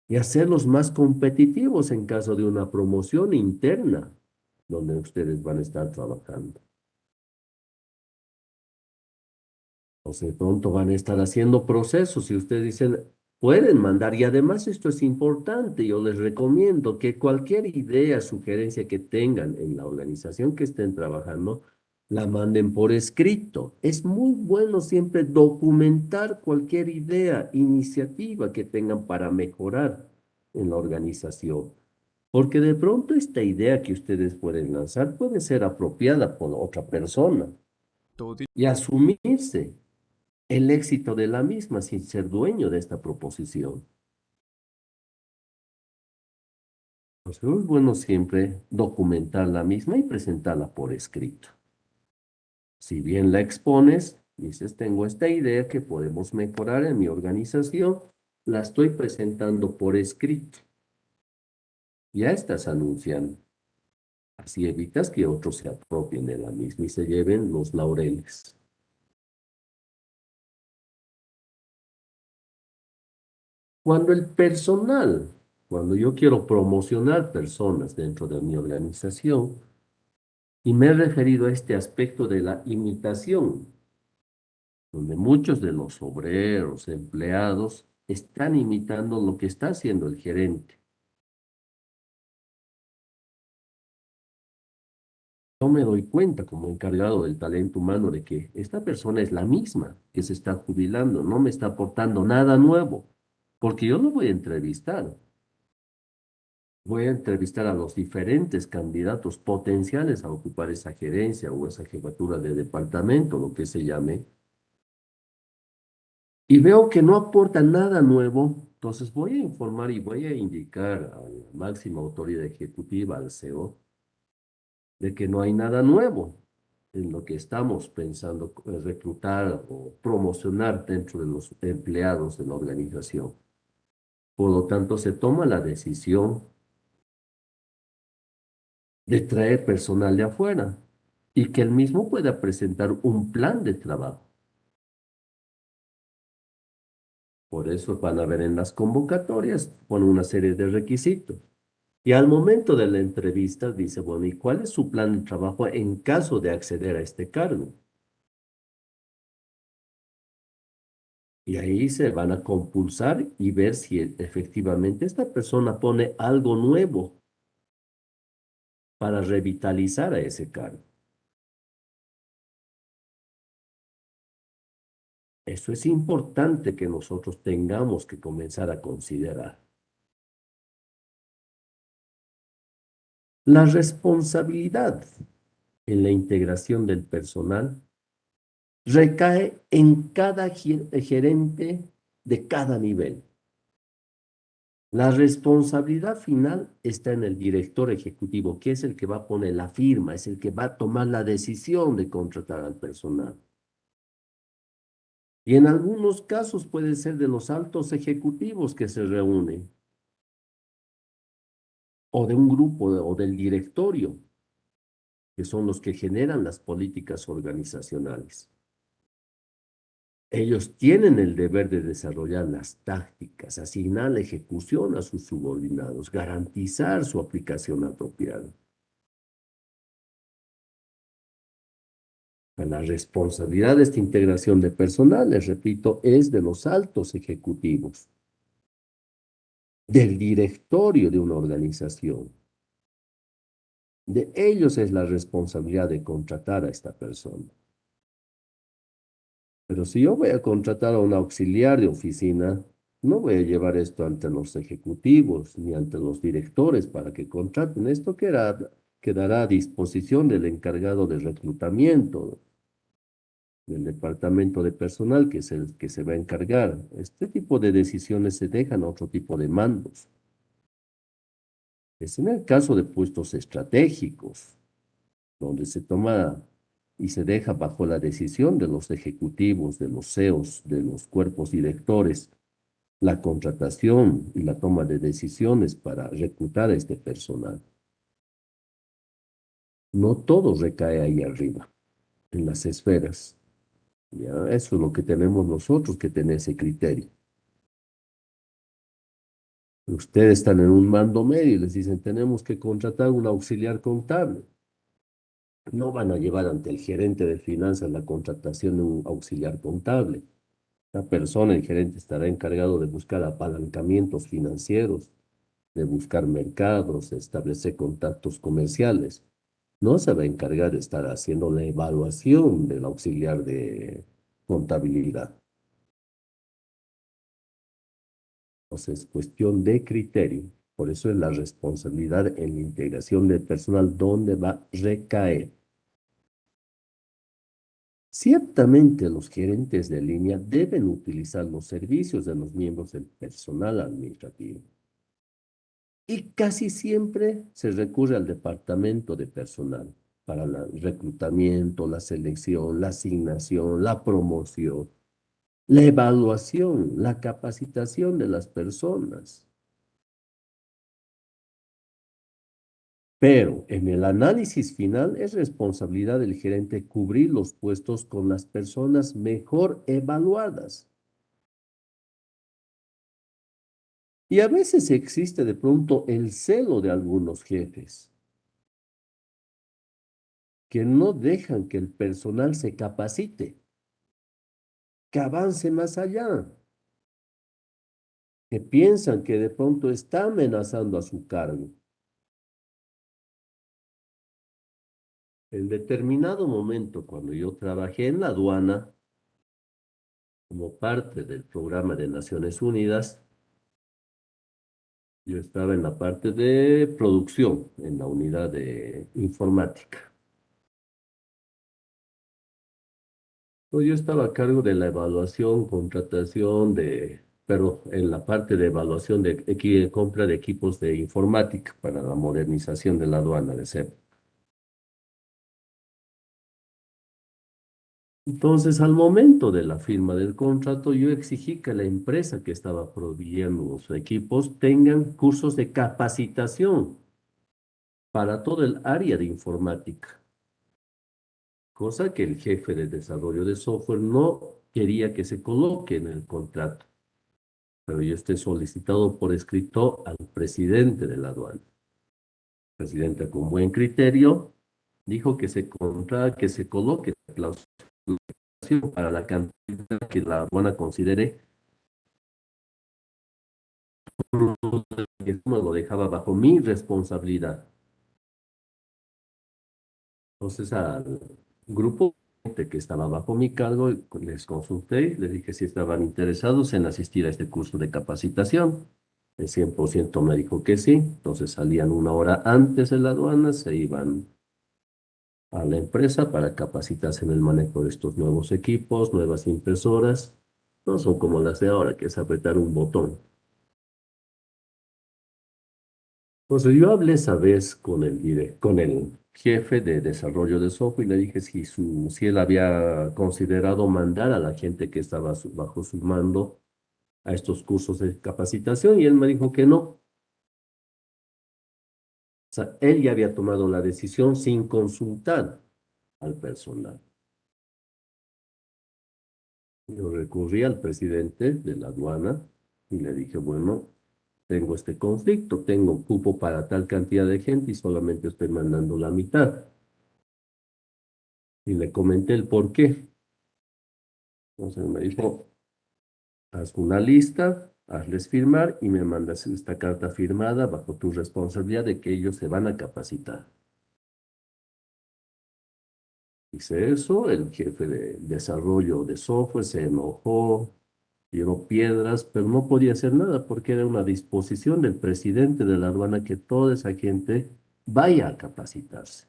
y hacerlos más competitivos en caso de una promoción interna donde ustedes van a estar trabajando. O sea, pronto van a estar haciendo procesos y ustedes dicen, pueden mandar, y además esto es importante, yo les recomiendo que cualquier idea, sugerencia que tengan en la organización que estén trabajando, la manden por escrito. Es muy bueno siempre documentar cualquier idea, iniciativa que tengan para mejorar en la organización. Porque de pronto esta idea que ustedes pueden lanzar puede ser apropiada por otra persona y asumirse el éxito de la misma sin ser dueño de esta proposición. Pues es bueno siempre documentar la misma y presentarla por escrito. Si bien la expones, dices, tengo esta idea que podemos mejorar en mi organización, la estoy presentando por escrito. Ya estás anunciando. Así evitas que otros se apropien de la misma y se lleven los laureles. Cuando el personal, cuando yo quiero promocionar personas dentro de mi organización, y me he referido a este aspecto de la imitación, donde muchos de los obreros, empleados, están imitando lo que está haciendo el gerente. yo me doy cuenta como encargado del talento humano de que esta persona es la misma que se está jubilando, no me está aportando nada nuevo, porque yo lo voy a entrevistar. Voy a entrevistar a los diferentes candidatos potenciales a ocupar esa gerencia o esa jefatura de departamento, lo que se llame, y veo que no aporta nada nuevo, entonces voy a informar y voy a indicar a la máxima autoridad ejecutiva, al CEO, de que no hay nada nuevo en lo que estamos pensando reclutar o promocionar dentro de los empleados de la organización. Por lo tanto, se toma la decisión de traer personal de afuera y que el mismo pueda presentar un plan de trabajo. Por eso van a ver en las convocatorias, ponen una serie de requisitos. Y al momento de la entrevista dice, bueno, ¿y cuál es su plan de trabajo en caso de acceder a este cargo? Y ahí se van a compulsar y ver si efectivamente esta persona pone algo nuevo para revitalizar a ese cargo. Eso es importante que nosotros tengamos que comenzar a considerar. La responsabilidad en la integración del personal recae en cada gerente de cada nivel. La responsabilidad final está en el director ejecutivo, que es el que va a poner la firma, es el que va a tomar la decisión de contratar al personal. Y en algunos casos puede ser de los altos ejecutivos que se reúnen, o de un grupo o del directorio, que son los que generan las políticas organizacionales. Ellos tienen el deber de desarrollar las tácticas, asignar la ejecución a sus subordinados, garantizar su aplicación apropiada. La responsabilidad de esta integración de personal, les repito, es de los altos ejecutivos, del directorio de una organización. De ellos es la responsabilidad de contratar a esta persona. Pero si yo voy a contratar a un auxiliar de oficina, no voy a llevar esto ante los ejecutivos ni ante los directores para que contraten. Esto quedará a disposición del encargado de reclutamiento, del departamento de personal, que es el que se va a encargar. Este tipo de decisiones se dejan a otro tipo de mandos. Es en el caso de puestos estratégicos, donde se toma y se deja bajo la decisión de los ejecutivos, de los CEOs, de los cuerpos directores, la contratación y la toma de decisiones para reclutar a este personal. No todo recae ahí arriba, en las esferas. ¿Ya? Eso es lo que tenemos nosotros que tener ese criterio. Ustedes están en un mando medio y les dicen, tenemos que contratar un auxiliar contable. No van a llevar ante el gerente de finanzas la contratación de un auxiliar contable. La persona, el gerente, estará encargado de buscar apalancamientos financieros, de buscar mercados, de establecer contactos comerciales. No se va a encargar de estar haciendo la evaluación del auxiliar de contabilidad. Entonces, es cuestión de criterio. Por eso es la responsabilidad en la integración del personal donde va a recaer. Ciertamente los gerentes de línea deben utilizar los servicios de los miembros del personal administrativo. Y casi siempre se recurre al departamento de personal para el reclutamiento, la selección, la asignación, la promoción, la evaluación, la capacitación de las personas. Pero en el análisis final es responsabilidad del gerente cubrir los puestos con las personas mejor evaluadas. Y a veces existe de pronto el celo de algunos jefes que no dejan que el personal se capacite, que avance más allá, que piensan que de pronto está amenazando a su cargo. En determinado momento, cuando yo trabajé en la aduana, como parte del programa de Naciones Unidas, yo estaba en la parte de producción, en la unidad de informática. Pues yo estaba a cargo de la evaluación, contratación pero en la parte de evaluación de compra de equipos de informática para la modernización de la aduana de CEP. Entonces, al momento de la firma del contrato, yo exigí que la empresa que estaba proveyendo los equipos tengan cursos de capacitación para todo el área de informática, cosa que el jefe de desarrollo de software no quería que se coloque en el contrato, pero yo estoy solicitado por escrito al presidente de la aduana. El presidente, con buen criterio, dijo que se coloque la opción para la cantidad que la aduana considere, que no lo dejaba bajo mi responsabilidad. Entonces, al grupo que estaba bajo mi cargo, les consulté, les dije si estaban interesados en asistir a este curso de capacitación. El 100% me dijo que sí. Entonces salían una hora antes de la aduana, se iban a la empresa para capacitarse en el manejo de estos nuevos equipos, nuevas impresoras. No son como las de ahora, que es apretar un botón. Entonces yo hablé esa vez con el jefe de desarrollo de software y le dije si él había considerado mandar a la gente que estaba bajo su mando a estos cursos de capacitación, y él me dijo que no. O sea, él ya había tomado la decisión sin consultar al personal. Yo recurrí al presidente de la aduana y le dije, bueno, tengo este conflicto, tengo cupo para tal cantidad de gente y solamente estoy mandando la mitad. Y le comenté el por qué. Entonces me dijo, haz una lista, hazles firmar y me mandas esta carta firmada bajo tu responsabilidad de que ellos se van a capacitar. Hice eso, el jefe de desarrollo de software se enojó, tiró piedras, pero no podía hacer nada porque era una disposición del presidente de la aduana que toda esa gente vaya a capacitarse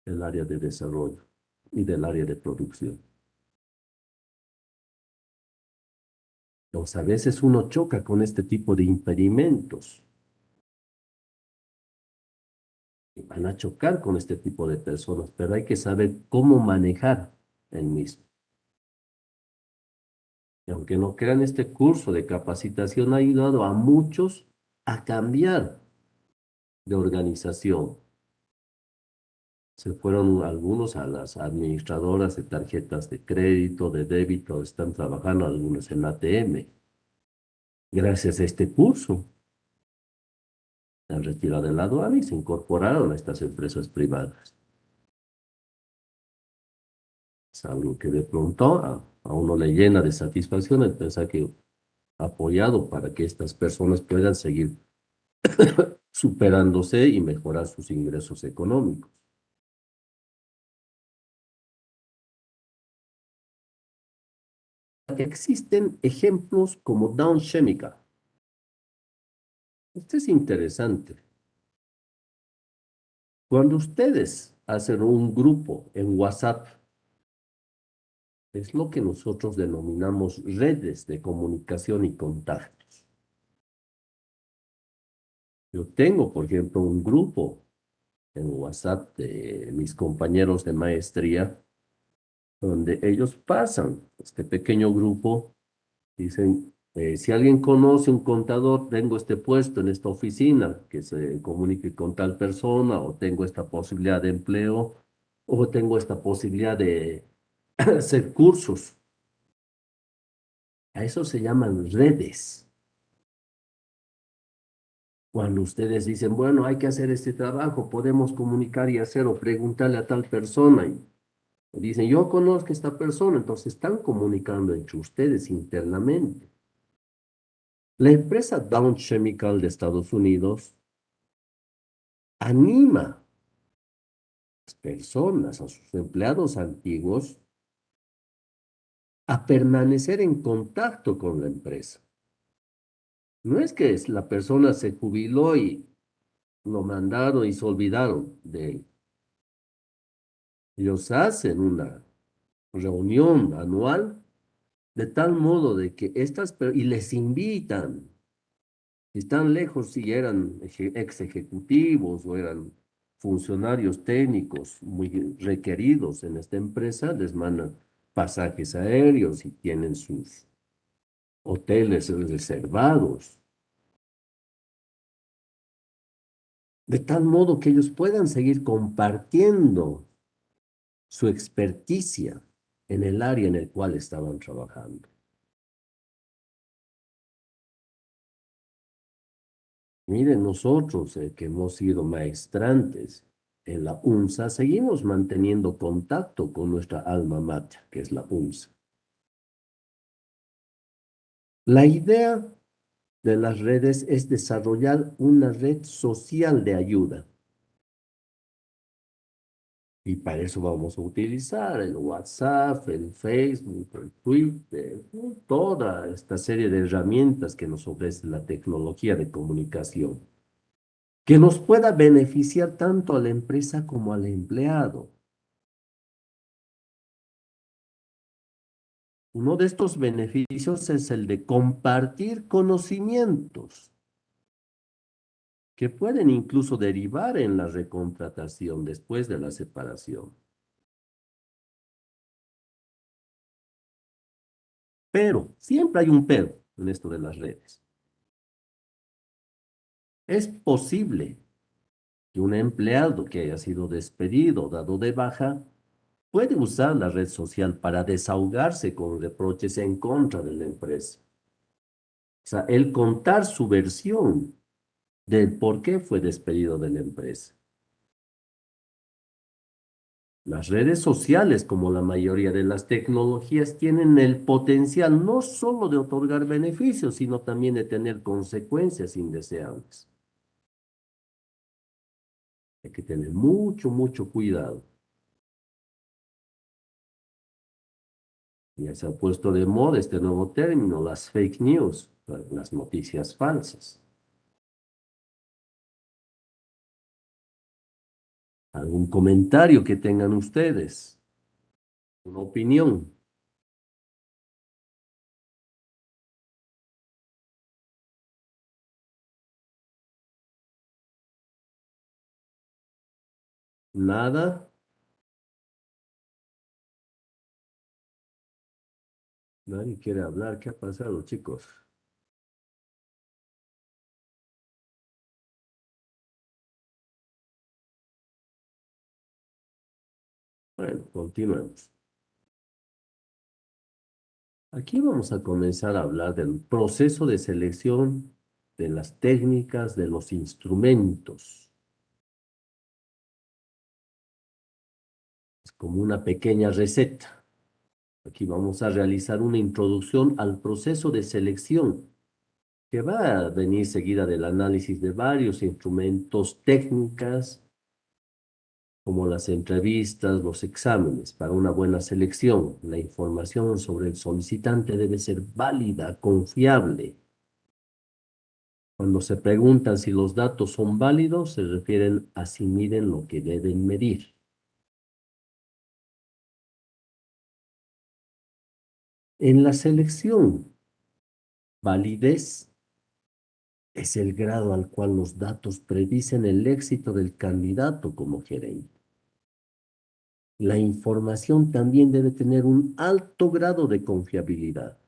del área de desarrollo y del área de producción. Entonces, a veces uno choca con este tipo de impedimentos. Y van a chocar con este tipo de personas, pero hay que saber cómo manejar el mismo. Y aunque no crean, este curso de capacitación ha ayudado a muchos a cambiar de organización. Se fueron algunos a las administradoras de tarjetas de crédito, de débito, están trabajando algunos en ATM. Gracias a este curso, se han retirado de la aduana y se incorporaron a estas empresas privadas. Es algo que de pronto a uno le llena de satisfacción el pensar que ha apoyado para que estas personas puedan seguir superándose y mejorar sus ingresos económicos. Existen ejemplos como Dow Chemical. Esto es interesante. Cuando ustedes hacen un grupo en WhatsApp, es lo que nosotros denominamos redes de comunicación y contactos. Yo tengo, por ejemplo, un grupo en WhatsApp de mis compañeros de maestría, donde ellos pasan este pequeño grupo, dicen, si alguien conoce un contador, tengo este puesto en esta oficina, que se comunique con tal persona, o tengo esta posibilidad de empleo, o tengo esta posibilidad de hacer cursos. A eso se llaman redes. Cuando ustedes dicen, bueno, hay que hacer este trabajo, podemos comunicar y hacer o preguntarle a tal persona. Y dicen, yo conozco a esta persona, entonces están comunicando entre ustedes internamente. La empresa Dow Chemical de Estados Unidos anima personas, a sus empleados antiguos, a permanecer en contacto con la empresa. No es que la persona se jubiló y lo mandaron y se olvidaron de él. Ellos hacen una reunión anual de tal modo de que y les invitan, si están lejos, si eran ex ejecutivos o eran funcionarios técnicos muy requeridos en esta empresa, les mandan pasajes aéreos y tienen sus hoteles reservados, de tal modo que ellos puedan seguir compartiendo su experticia en el área en el cual estaban trabajando. Miren, nosotros que hemos sido maestrantes en la UNSA, seguimos manteniendo contacto con nuestra alma mater, que es la UNSA. La idea de las redes es desarrollar una red social de ayuda. Y para eso vamos a utilizar el WhatsApp, el Facebook, el Twitter, toda esta serie de herramientas que nos ofrece la tecnología de comunicación, que nos pueda beneficiar tanto a la empresa como al empleado. Uno de estos beneficios es el de compartir conocimientos que pueden incluso derivar en la recontratación después de la separación. Pero, siempre hay un pero en esto de las redes. Es posible que un empleado que haya sido despedido o dado de baja puede usar la red social para desahogarse con reproches en contra de la empresa. O sea, el contar su versión del por qué fue despedido de la empresa. Las redes sociales, como la mayoría de las tecnologías, tienen el potencial no solo de otorgar beneficios, sino también de tener consecuencias indeseables. Hay que tener mucho, mucho cuidado. Ya se ha puesto de moda este nuevo término, las fake news, las noticias falsas. ¿Algún comentario que tengan ustedes? ¿Una opinión? ¿Nada? ¿Nadie quiere hablar? ¿Qué ha pasado, chicos? Bueno, continuemos. Aquí vamos a comenzar a hablar del proceso de selección, de las técnicas, de los instrumentos. Es como una pequeña receta. Aquí vamos a realizar una introducción al proceso de selección, que va a venir seguida del análisis de varios instrumentos, técnicas, como las entrevistas, los exámenes. Para una buena selección, la información sobre el solicitante debe ser válida, confiable. Cuando se preguntan si los datos son válidos, se refieren a si miden lo que deben medir. En la selección, validez es el grado al cual los datos predicen el éxito del candidato como gerente. La información también debe tener un alto grado de confiabilidad.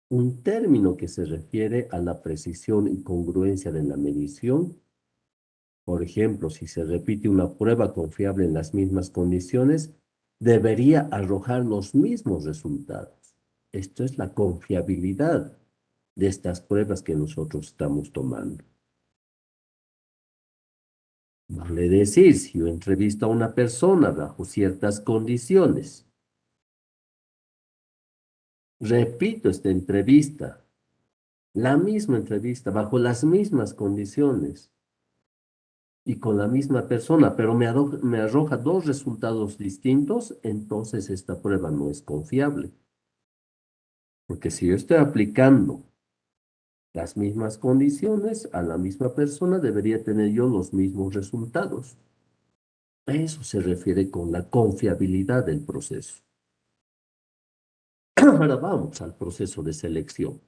Un término que se refiere a la precisión y congruencia de la medición. Por ejemplo, si se repite una prueba confiable en las mismas condiciones, debería arrojar los mismos resultados. Esto es la confiabilidad de estas pruebas que nosotros estamos tomando. Vale decir, si yo entrevisto a una persona bajo ciertas condiciones, repito esta entrevista, la misma entrevista, bajo las mismas condiciones, y con la misma persona, pero me arroja dos resultados distintos, entonces esta prueba no es confiable. Porque si yo estoy aplicando las mismas condiciones a la misma persona, debería tener yo los mismos resultados. A eso se refiere con la confiabilidad del proceso. Ahora vamos al proceso de selección.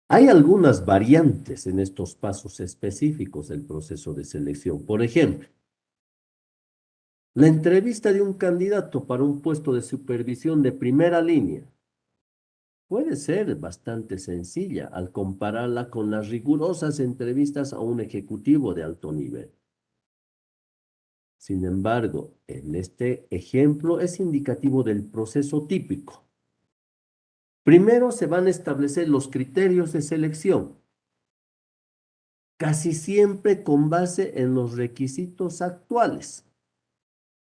Hay algunas variantes en estos pasos específicos del proceso de selección. Por ejemplo, la entrevista de un candidato para un puesto de supervisión de primera línea puede ser bastante sencilla al compararla con las rigurosas entrevistas a un ejecutivo de alto nivel. Sin embargo, en este ejemplo es indicativo del proceso típico. Primero se van a establecer los criterios de selección, casi siempre con base en los requisitos actuales,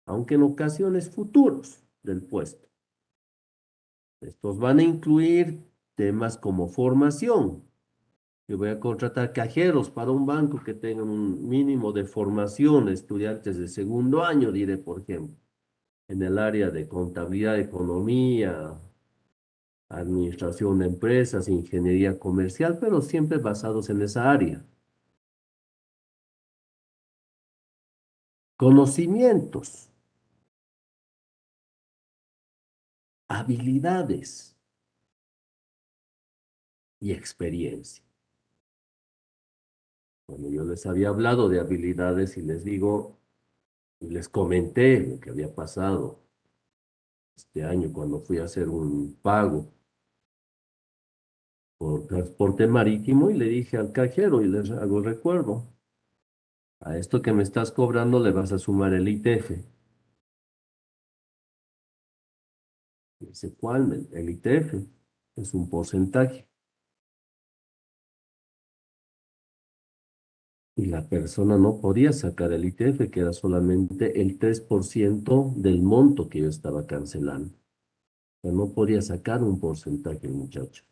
aunque en ocasiones futuros del puesto. Estos van a incluir temas como formación. Yo voy a contratar cajeros para un banco que tengan un mínimo de formación, estudiantes de segundo año, diré, por ejemplo, en el área de contabilidad, economía, administración de empresas, ingeniería comercial, pero siempre basados en esa área. Conocimientos, habilidades y experiencia. Bueno, yo les había hablado de habilidades y les digo, y les comenté lo que había pasado este año cuando fui a hacer un pago por transporte marítimo y le dije al cajero y les hago recuerdo, a esto que me estás cobrando le vas a sumar el ITF. Dice, ¿cuál? El ITF es un porcentaje. Y la persona no podía sacar el ITF, que era solamente el 3% del monto que yo estaba cancelando. O sea, no podía sacar un porcentaje el muchacho.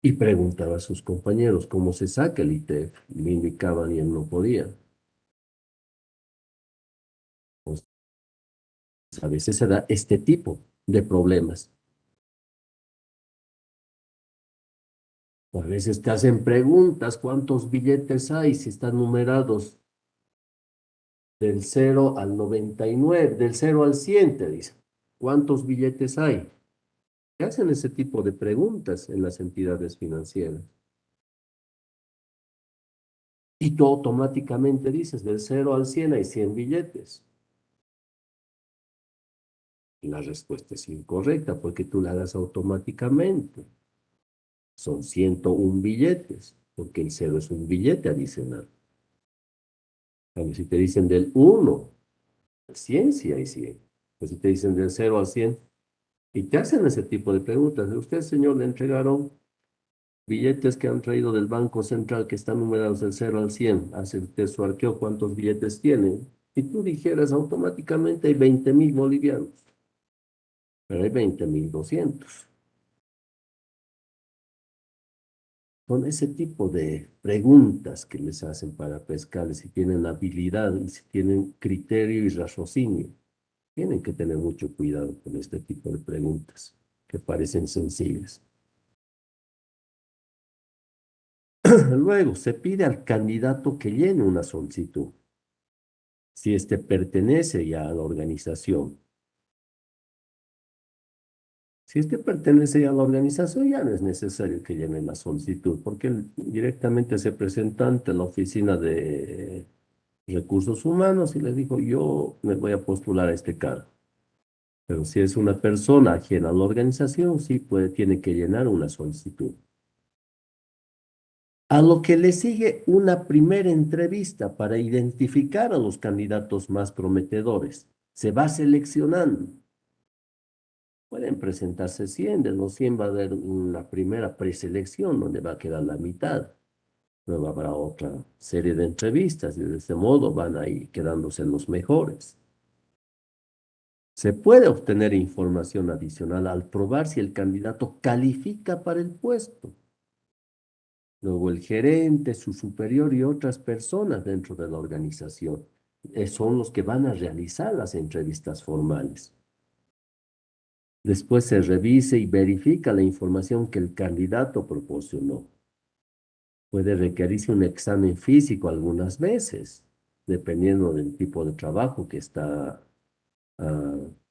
Y preguntaba a sus compañeros cómo se saca el ITF. Y le indicaban y él no podía. Pues, a veces se da este tipo de problemas. A veces te hacen preguntas, ¿cuántos billetes hay? Si están numerados del 0 al 99, del 0 al 100, te dicen. ¿Cuántos billetes hay? Te hacen ese tipo de preguntas en las entidades financieras. Y tú automáticamente dices, del 0 al 100 hay 100 billetes. Y la respuesta es incorrecta porque tú la das automáticamente. Son 101 billetes, porque el 0 es un billete adicional. Pero si te dicen del 1 al 100, sí hay 100. Pues si te dicen del 0 al 100, y te hacen ese tipo de preguntas. ¿A usted, señor, le entregaron billetes que han traído del Banco Central que están numerados del 0 al 100? Hace usted su arqueo, ¿cuántos billetes tiene? Y tú dijeras automáticamente hay 20.000 bolivianos, pero hay 20.200. Son ese tipo de preguntas que les hacen para pescar, si tienen habilidad, y si tienen criterio y raciocinio. Tienen que tener mucho cuidado con este tipo de preguntas que parecen sencillas. Luego, se pide al candidato que llene una solicitud, si éste pertenece ya a la organización. Si éste pertenece ya a la organización, ya no es necesario que llene la solicitud, porque él directamente se presenta ante la oficina de recursos humanos y le dijo, yo me voy a postular a este cargo. Pero si es una persona ajena a la organización, sí tiene que llenar una solicitud. A lo que le sigue una primera entrevista para identificar a los candidatos más prometedores. Se va seleccionando. Pueden presentarse 100, de los 100 va a haber una primera preselección donde va a quedar la mitad. Luego habrá otra serie de entrevistas y de este modo van a ir quedándose los mejores. Se puede obtener información adicional al probar si el candidato califica para el puesto. Luego el gerente, su superior y otras personas dentro de la organización son los que van a realizar las entrevistas formales. Después se revisa y verifica la información que el candidato proporcionó. Puede requerirse un examen físico algunas veces, dependiendo del tipo de trabajo que está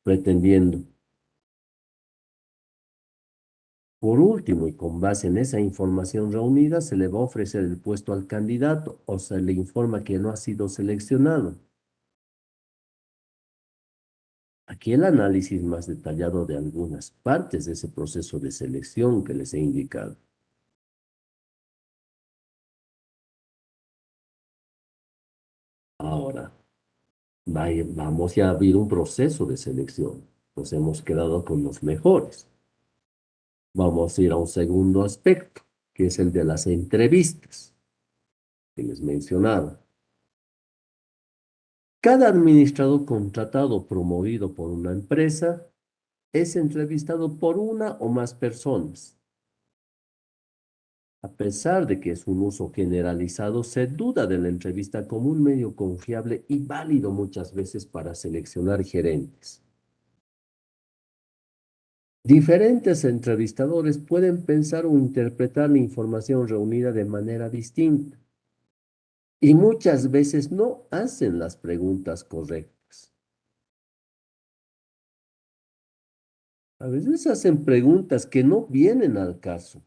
pretendiendo. Por último, y con base en esa información reunida, se le va a ofrecer el puesto al candidato o se le informa que no ha sido seleccionado. Aquí el análisis más detallado de algunas partes de ese proceso de selección que les he indicado. Ahora, vamos ya a abrir un proceso de selección. Nos hemos quedado con los mejores. Vamos a ir a un segundo aspecto, que es el de las entrevistas, que les mencionaba. Cada administrador contratado o promovido por una empresa es entrevistado por una o más personas. A pesar de que es un uso generalizado, se duda de la entrevista como un medio confiable y válido muchas veces para seleccionar gerentes. Diferentes entrevistadores pueden pensar o interpretar la información reunida de manera distinta y muchas veces no hacen las preguntas correctas. A veces hacen preguntas que no vienen al caso.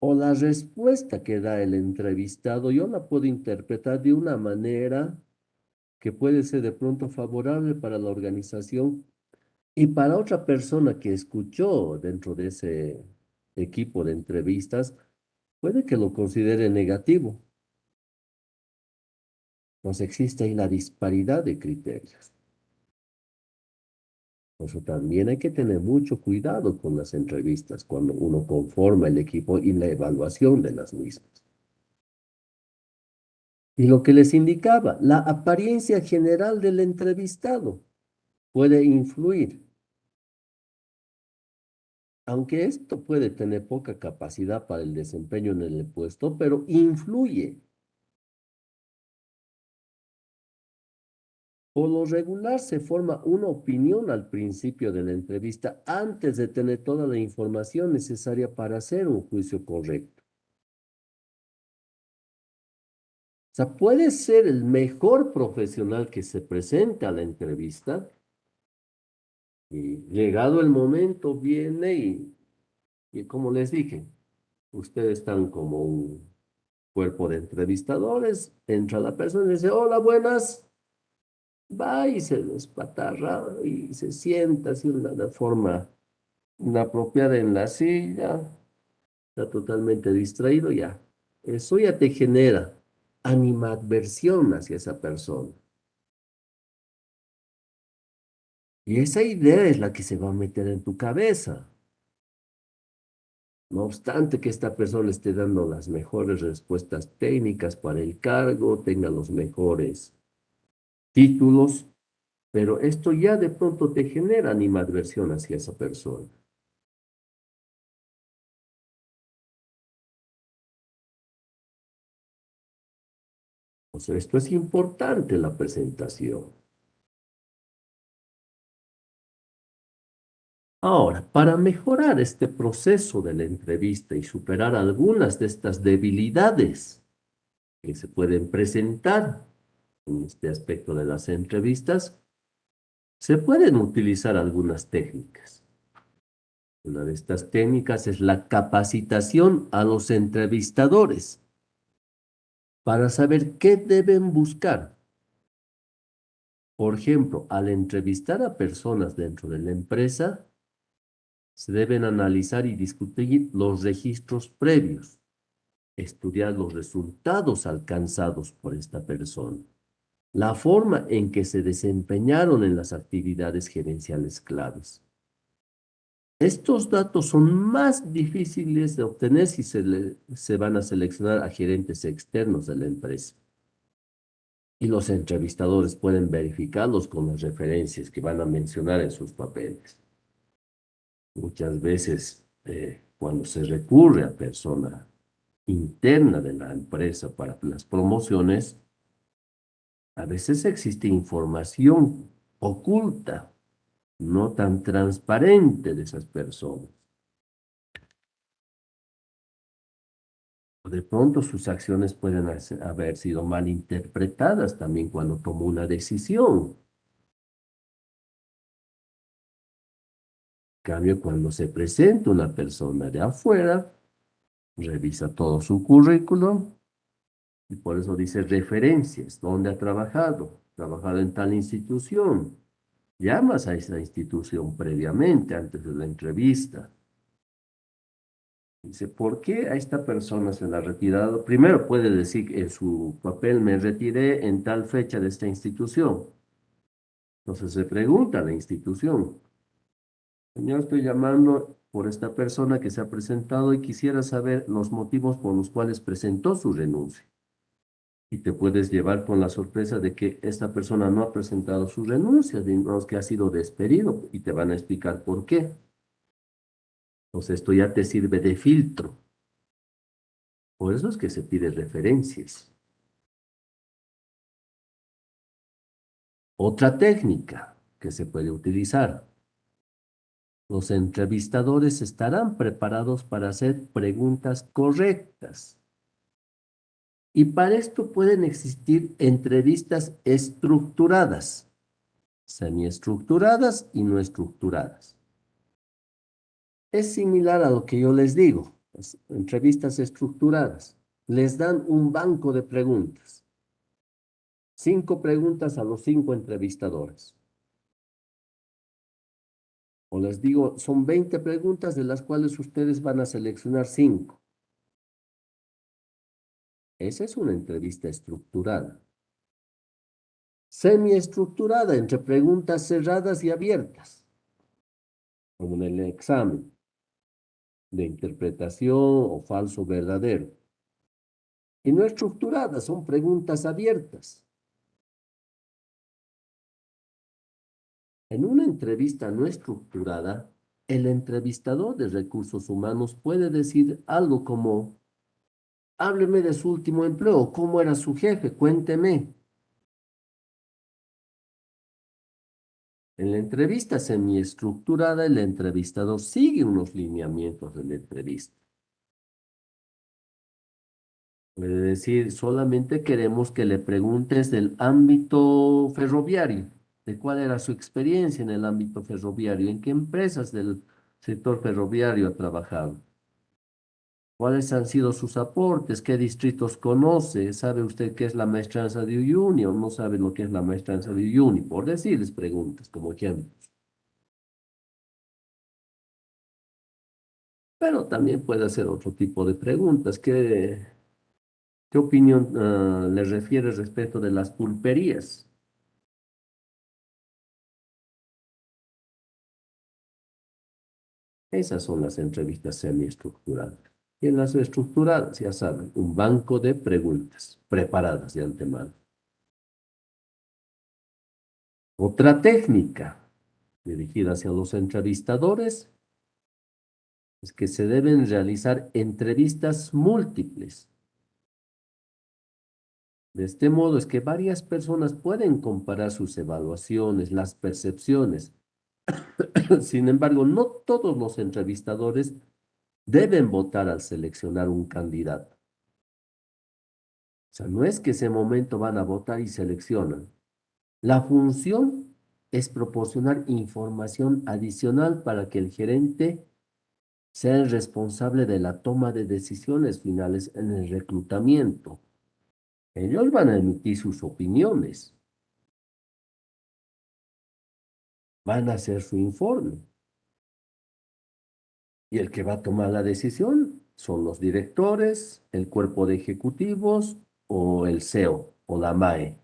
O la respuesta que da el entrevistado, yo la puedo interpretar de una manera que puede ser de pronto favorable para la organización y para otra persona que escuchó dentro de ese equipo de entrevistas, puede que lo considere negativo. Pues existe ahí la disparidad de criterios. Por eso también hay que tener mucho cuidado con las entrevistas cuando uno conforma el equipo y la evaluación de las mismas. Y lo que les indicaba, la apariencia general del entrevistado puede influir. Aunque esto puede tener poca capacidad para el desempeño en el puesto, pero influye. Por lo regular se forma una opinión al principio de la entrevista antes de tener toda la información necesaria para hacer un juicio correcto. O sea, puede ser el mejor profesional que se presente a la entrevista y llegado el momento viene y como les dije, ustedes están como un cuerpo de entrevistadores, entra la persona y dice, hola, buenas. Va y se despatarra y se sienta así de forma inapropiada en la silla, está totalmente distraído ya. Eso ya te genera animadversión hacia esa persona. Y esa idea es la que se va a meter en tu cabeza. No obstante que esta persona esté dando las mejores respuestas técnicas para el cargo, tenga los mejores títulos, pero esto ya de pronto te genera animadversión hacia esa persona. O sea, esto es importante, la presentación. Ahora, para mejorar este proceso de la entrevista y superar algunas de estas debilidades que se pueden presentar en este aspecto de las entrevistas, se pueden utilizar algunas técnicas. Una de estas técnicas es la capacitación a los entrevistadores para saber qué deben buscar. Por ejemplo, al entrevistar a personas dentro de la empresa, se deben analizar y discutir los registros previos, estudiar los resultados alcanzados por esta persona, la forma en que se desempeñaron en las actividades gerenciales claves. Estos datos son más difíciles de obtener si se van a seleccionar a gerentes externos de la empresa. Y los entrevistadores pueden verificarlos con las referencias que van a mencionar en sus papeles. Muchas veces cuando se recurre a persona interna de la empresa para las promociones, a veces existe información oculta, no tan transparente de esas personas. De pronto sus acciones pueden haber sido mal interpretadas también cuando tomó una decisión. En cambio, cuando se presenta una persona de afuera, revisa todo su currículum y por eso dice referencias, dónde ha trabajado en tal institución. Llamas a esa institución previamente, antes de la entrevista. Dice, ¿por qué a esta persona se la ha retirado? Primero puede decir en su papel, me retiré en tal fecha de esta institución. Entonces se pregunta a la institución, señor, estoy llamando por esta persona que se ha presentado y quisiera saber los motivos por los cuales presentó su renuncia. Y te puedes llevar con la sorpresa de que esta persona no ha presentado su renuncia, sino que ha sido despedido y te van a explicar por qué. Entonces esto ya te sirve de filtro. Por eso es que se pide referencias. Otra técnica que se puede utilizar. Los entrevistadores estarán preparados para hacer preguntas correctas. Y para esto pueden existir entrevistas estructuradas, semiestructuradas y no estructuradas. Es similar a lo que yo les digo, las entrevistas estructuradas. Les dan un banco de preguntas. 5 preguntas a los 5 entrevistadores. O les digo, son 20 preguntas de las cuales ustedes van a seleccionar 5. Esa es una entrevista estructurada. Semiestructurada entre preguntas cerradas y abiertas, como en el examen de interpretación o falso verdadero. Y no estructuradas, son preguntas abiertas. En una entrevista no estructurada, el entrevistador de recursos humanos puede decir algo como, hábleme de su último empleo, ¿cómo era su jefe? Cuénteme. En la entrevista semiestructurada, el entrevistador sigue unos lineamientos de la entrevista. Puede decir, solamente queremos que le preguntes del ámbito ferroviario, de cuál era su experiencia en el ámbito ferroviario, en qué empresas del sector ferroviario ha trabajado, cuáles han sido sus aportes, qué distritos conoce, sabe usted qué es la maestranza de Uyuni o no sabe lo que es la maestranza de Uyuni, por decirles preguntas como ejemplo. Pero también puede hacer otro tipo de preguntas. ¿Qué opinión le refiere respecto de las pulperías? Esas son las entrevistas semiestructuradas. Y en las estructuradas, ya saben, un banco de preguntas preparadas de antemano. Otra técnica dirigida hacia los entrevistadores es que se deben realizar entrevistas múltiples. De este modo es que varias personas pueden comparar sus evaluaciones, las percepciones. Sin embargo, no todos los entrevistadores deben votar al seleccionar un candidato. O sea, no es que ese momento van a votar y seleccionan. La función es proporcionar información adicional para que el gerente sea el responsable de la toma de decisiones finales en el reclutamiento. Ellos van a emitir sus opiniones, van a hacer su informe. Y el que va a tomar la decisión son los directores, el cuerpo de ejecutivos o el CEO o la MAE.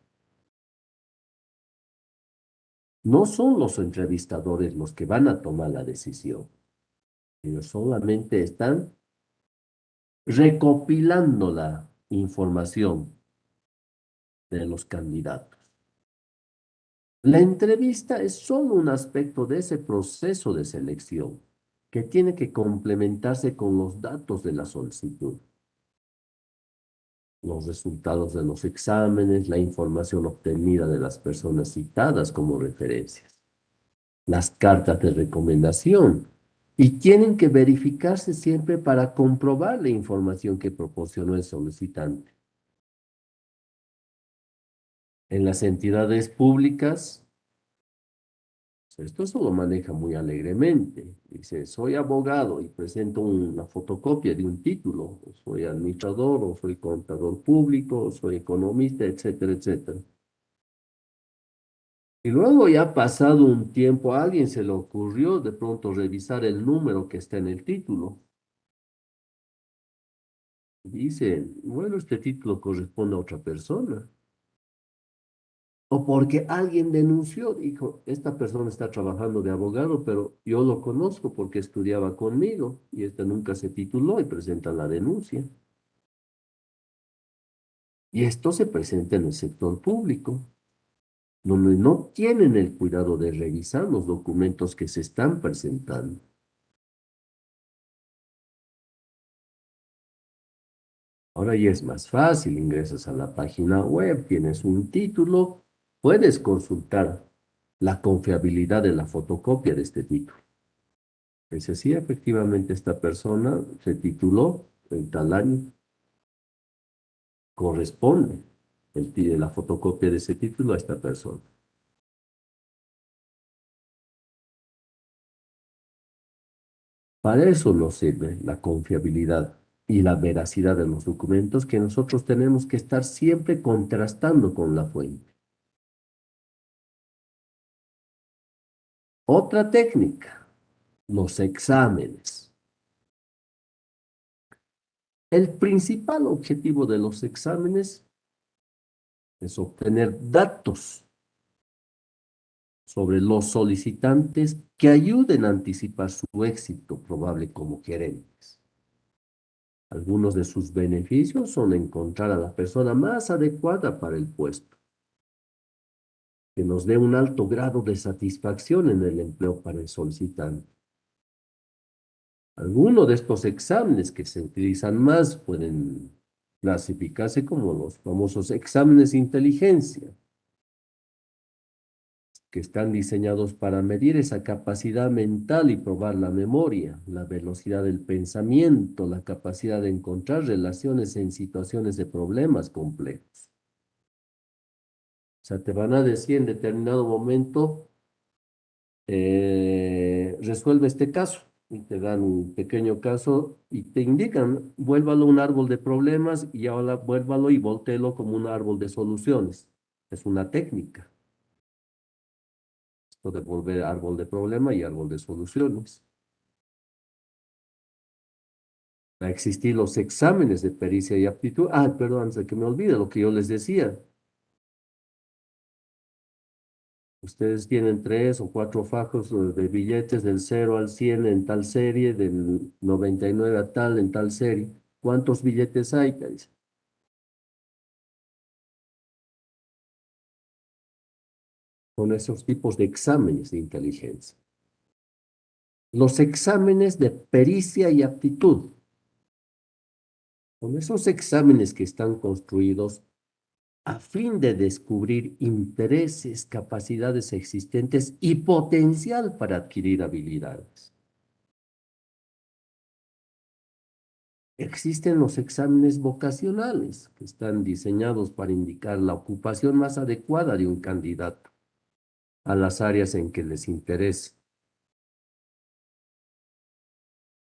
No son los entrevistadores los que van a tomar la decisión. Ellos solamente están recopilando la información de los candidatos. La entrevista es solo un aspecto de ese proceso de selección. que tiene que complementarse con los datos de la solicitud, los resultados de los exámenes, la información obtenida de las personas citadas como referencias, las cartas de recomendación, y tienen que verificarse siempre para comprobar la información que proporcionó el solicitante. En las entidades públicas, esto se lo maneja muy alegremente. Dice, soy abogado y presento una fotocopia de un título. O soy administrador, o soy contador público, o soy economista, etcétera, etcétera. Y luego ya pasado un tiempo, a alguien se le ocurrió de pronto revisar el número que está en el título. Dice, bueno, este título corresponde a otra persona. O porque alguien denunció, dijo, esta persona está trabajando de abogado, pero yo lo conozco porque estudiaba conmigo y este nunca se tituló y presenta la denuncia. Y esto se presenta en el sector público, donde no tienen el cuidado de revisar los documentos que se están presentando. Ahora ya es más fácil, ingresas a la página web, tienes un título, puedes consultar la confiabilidad de la fotocopia de este título. Dice, sí, efectivamente esta persona se tituló en tal año, corresponde la fotocopia de ese título a esta persona. Para eso nos sirve la confiabilidad y la veracidad de los documentos que nosotros tenemos que estar siempre contrastando con la fuente. Otra técnica, los exámenes. El principal objetivo de los exámenes es obtener datos sobre los solicitantes que ayuden a anticipar su éxito probable como gerentes. Algunos de sus beneficios son encontrar a la persona más adecuada para el puesto, que nos dé un alto grado de satisfacción en el empleo para el solicitante. Algunos de estos exámenes que se utilizan más pueden clasificarse como los famosos exámenes de inteligencia, que están diseñados para medir esa capacidad mental y probar la memoria, la velocidad del pensamiento, la capacidad de encontrar relaciones en situaciones de problemas complejos. O sea, te van a decir en determinado momento, resuelve este caso, y te dan un pequeño caso y te indican, vuélvalo un árbol de problemas y ahora vuélvalo y voltéelo como un árbol de soluciones. Es una técnica. De volver árbol de problema y árbol de soluciones. Va a existir los exámenes de pericia y aptitud. Ah, perdón, antes de que me olvide lo que yo les decía. Ustedes tienen 3 o 4 fajos de billetes del 0 al 100 en tal serie, del 99 a tal en tal serie. ¿Cuántos billetes hay? Dice. Con esos tipos de exámenes de inteligencia. Los exámenes de pericia y aptitud. Con esos exámenes que están construidos a fin de descubrir intereses, capacidades existentes y potencial para adquirir habilidades. Existen los exámenes vocacionales, que están diseñados para indicar la ocupación más adecuada de un candidato a las áreas en que les interesa.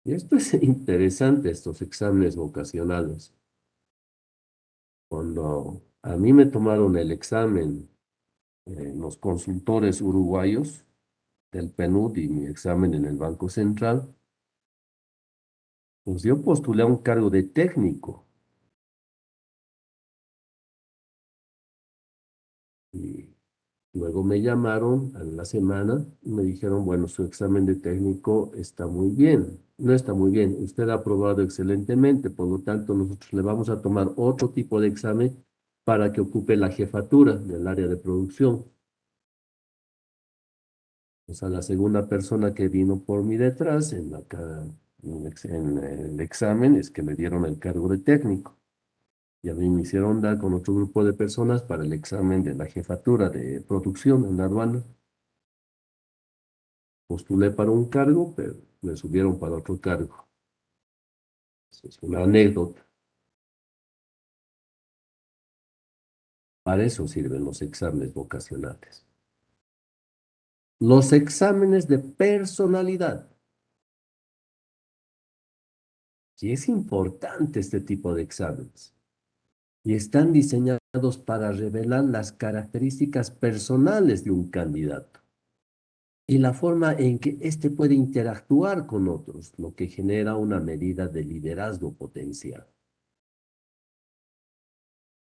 Y esto es interesante, estos exámenes vocacionales. Cuando a mí me tomaron el examen, los consultores uruguayos del PNUD y mi examen en el Banco Central, pues yo postulé a un cargo de técnico y luego me llamaron a la semana y me dijeron, bueno, su examen de técnico está muy bien. No está muy bien, usted ha aprobado excelentemente, por lo tanto nosotros le vamos a tomar otro tipo de examen para que ocupe la jefatura del área de producción. O sea, la segunda persona que vino por mí detrás en el examen es que me dieron el cargo de técnico. Y a mí me hicieron dar con otro grupo de personas para el examen de la jefatura de producción en la aduana. Postulé para un cargo, pero me subieron para otro cargo. Esa es una anécdota. Para eso sirven los exámenes vocacionales. Los exámenes de personalidad. Y es importante este tipo de exámenes. Y están diseñados para revelar las características personales de un candidato y la forma en que éste puede interactuar con otros, lo que genera una medida de liderazgo potencial.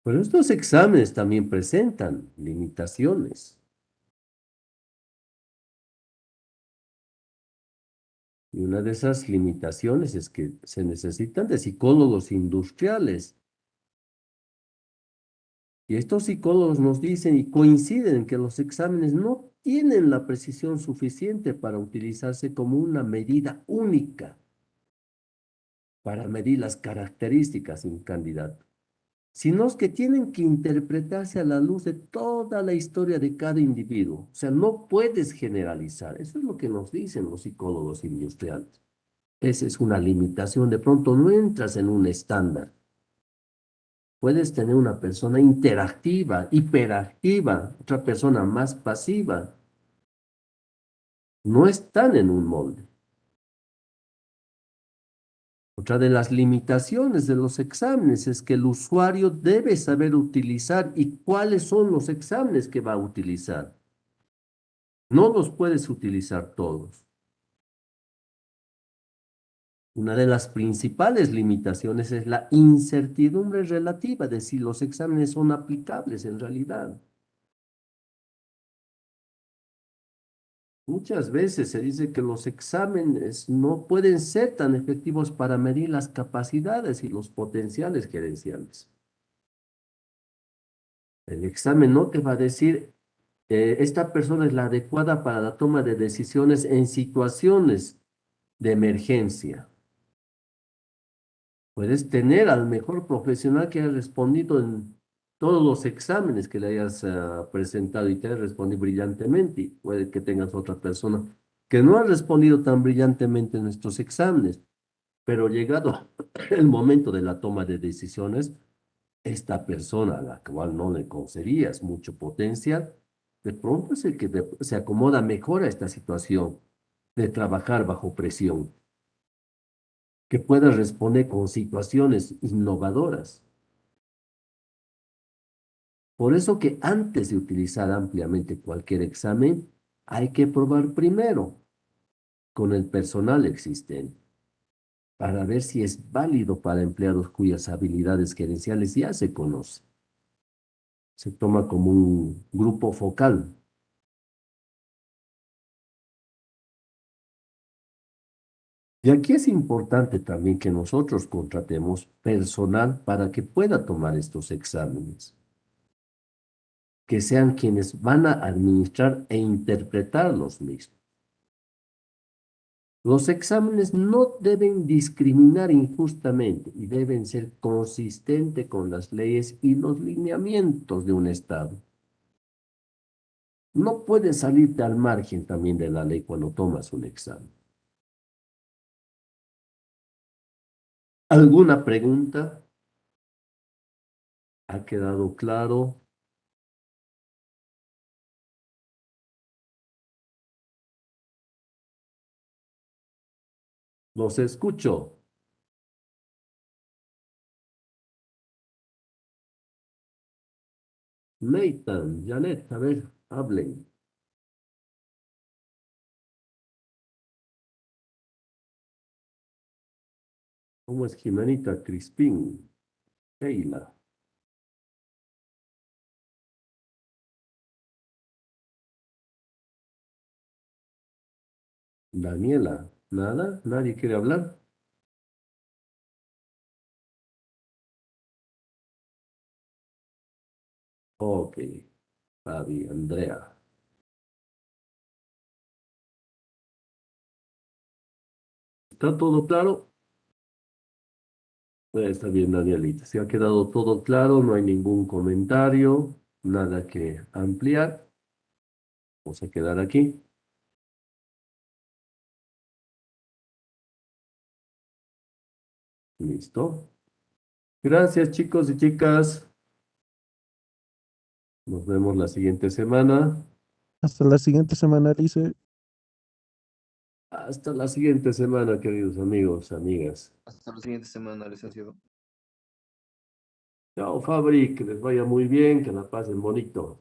Pero estos exámenes también presentan limitaciones. Y una de esas limitaciones es que se necesitan de psicólogos industriales. Y estos psicólogos nos dicen y coinciden en que los exámenes no tienen la precisión suficiente para utilizarse como una medida única para medir las características de un candidato, sino es que tienen que interpretarse a la luz de toda la historia de cada individuo. O sea, no puedes generalizar. Eso es lo que nos dicen los psicólogos industriales. Esa es una limitación. De pronto no entras en un estándar. Puedes tener una persona interactiva, hiperactiva, otra persona más pasiva. No están en un molde. Otra de las limitaciones de los exámenes es que el usuario debe saber utilizar y cuáles son los exámenes que va a utilizar. No los puedes utilizar todos. Una de las principales limitaciones es la incertidumbre relativa de si los exámenes son aplicables en realidad. Muchas veces se dice que los exámenes no pueden ser tan efectivos para medir las capacidades y los potenciales gerenciales. El examen no te va a decir, esta persona es la adecuada para la toma de decisiones en situaciones de emergencia. Puedes tener al mejor profesional que haya respondido en todos los exámenes que le hayas presentado y te haya respondido brillantemente. Y puede que tengas otra persona que no ha respondido tan brillantemente en estos exámenes, pero llegado el momento de la toma de decisiones, esta persona a la cual no le concedías mucho potencial, de pronto es el que se acomoda mejor a esta situación de trabajar bajo presión, que pueda responder con situaciones innovadoras. Por eso que antes de utilizar ampliamente cualquier examen, hay que probar primero con el personal existente para ver si es válido para empleados cuyas habilidades gerenciales ya se conocen. Se toma como un grupo focal. Y aquí es importante también que nosotros contratemos personal para que pueda tomar estos exámenes, que sean quienes van a administrar e interpretar los mismos. Los exámenes no deben discriminar injustamente y deben ser consistentes con las leyes y los lineamientos de un Estado. No puedes salirte al margen también de la ley cuando tomas un examen. ¿Alguna pregunta? ¿Ha quedado claro? Los escucho. Nathan, Janet, a ver, hablen. ¿Cómo es Jimenita Crispín? Sheila, Daniela, ¿nada? ¿Nadie quiere hablar? Ok, Fabi, Andrea. ¿Está todo claro? Está bien, Danielita. Si ha quedado todo claro, no hay ningún comentario, nada que ampliar. Vamos a quedar aquí. Listo. Gracias, chicos y chicas. Nos vemos la siguiente semana. Hasta la siguiente semana, Lice. Hasta la siguiente semana, queridos amigos, amigas. Hasta la siguiente semana, licenciado. Chao, Fabri, que les vaya muy bien, que la pasen bonito.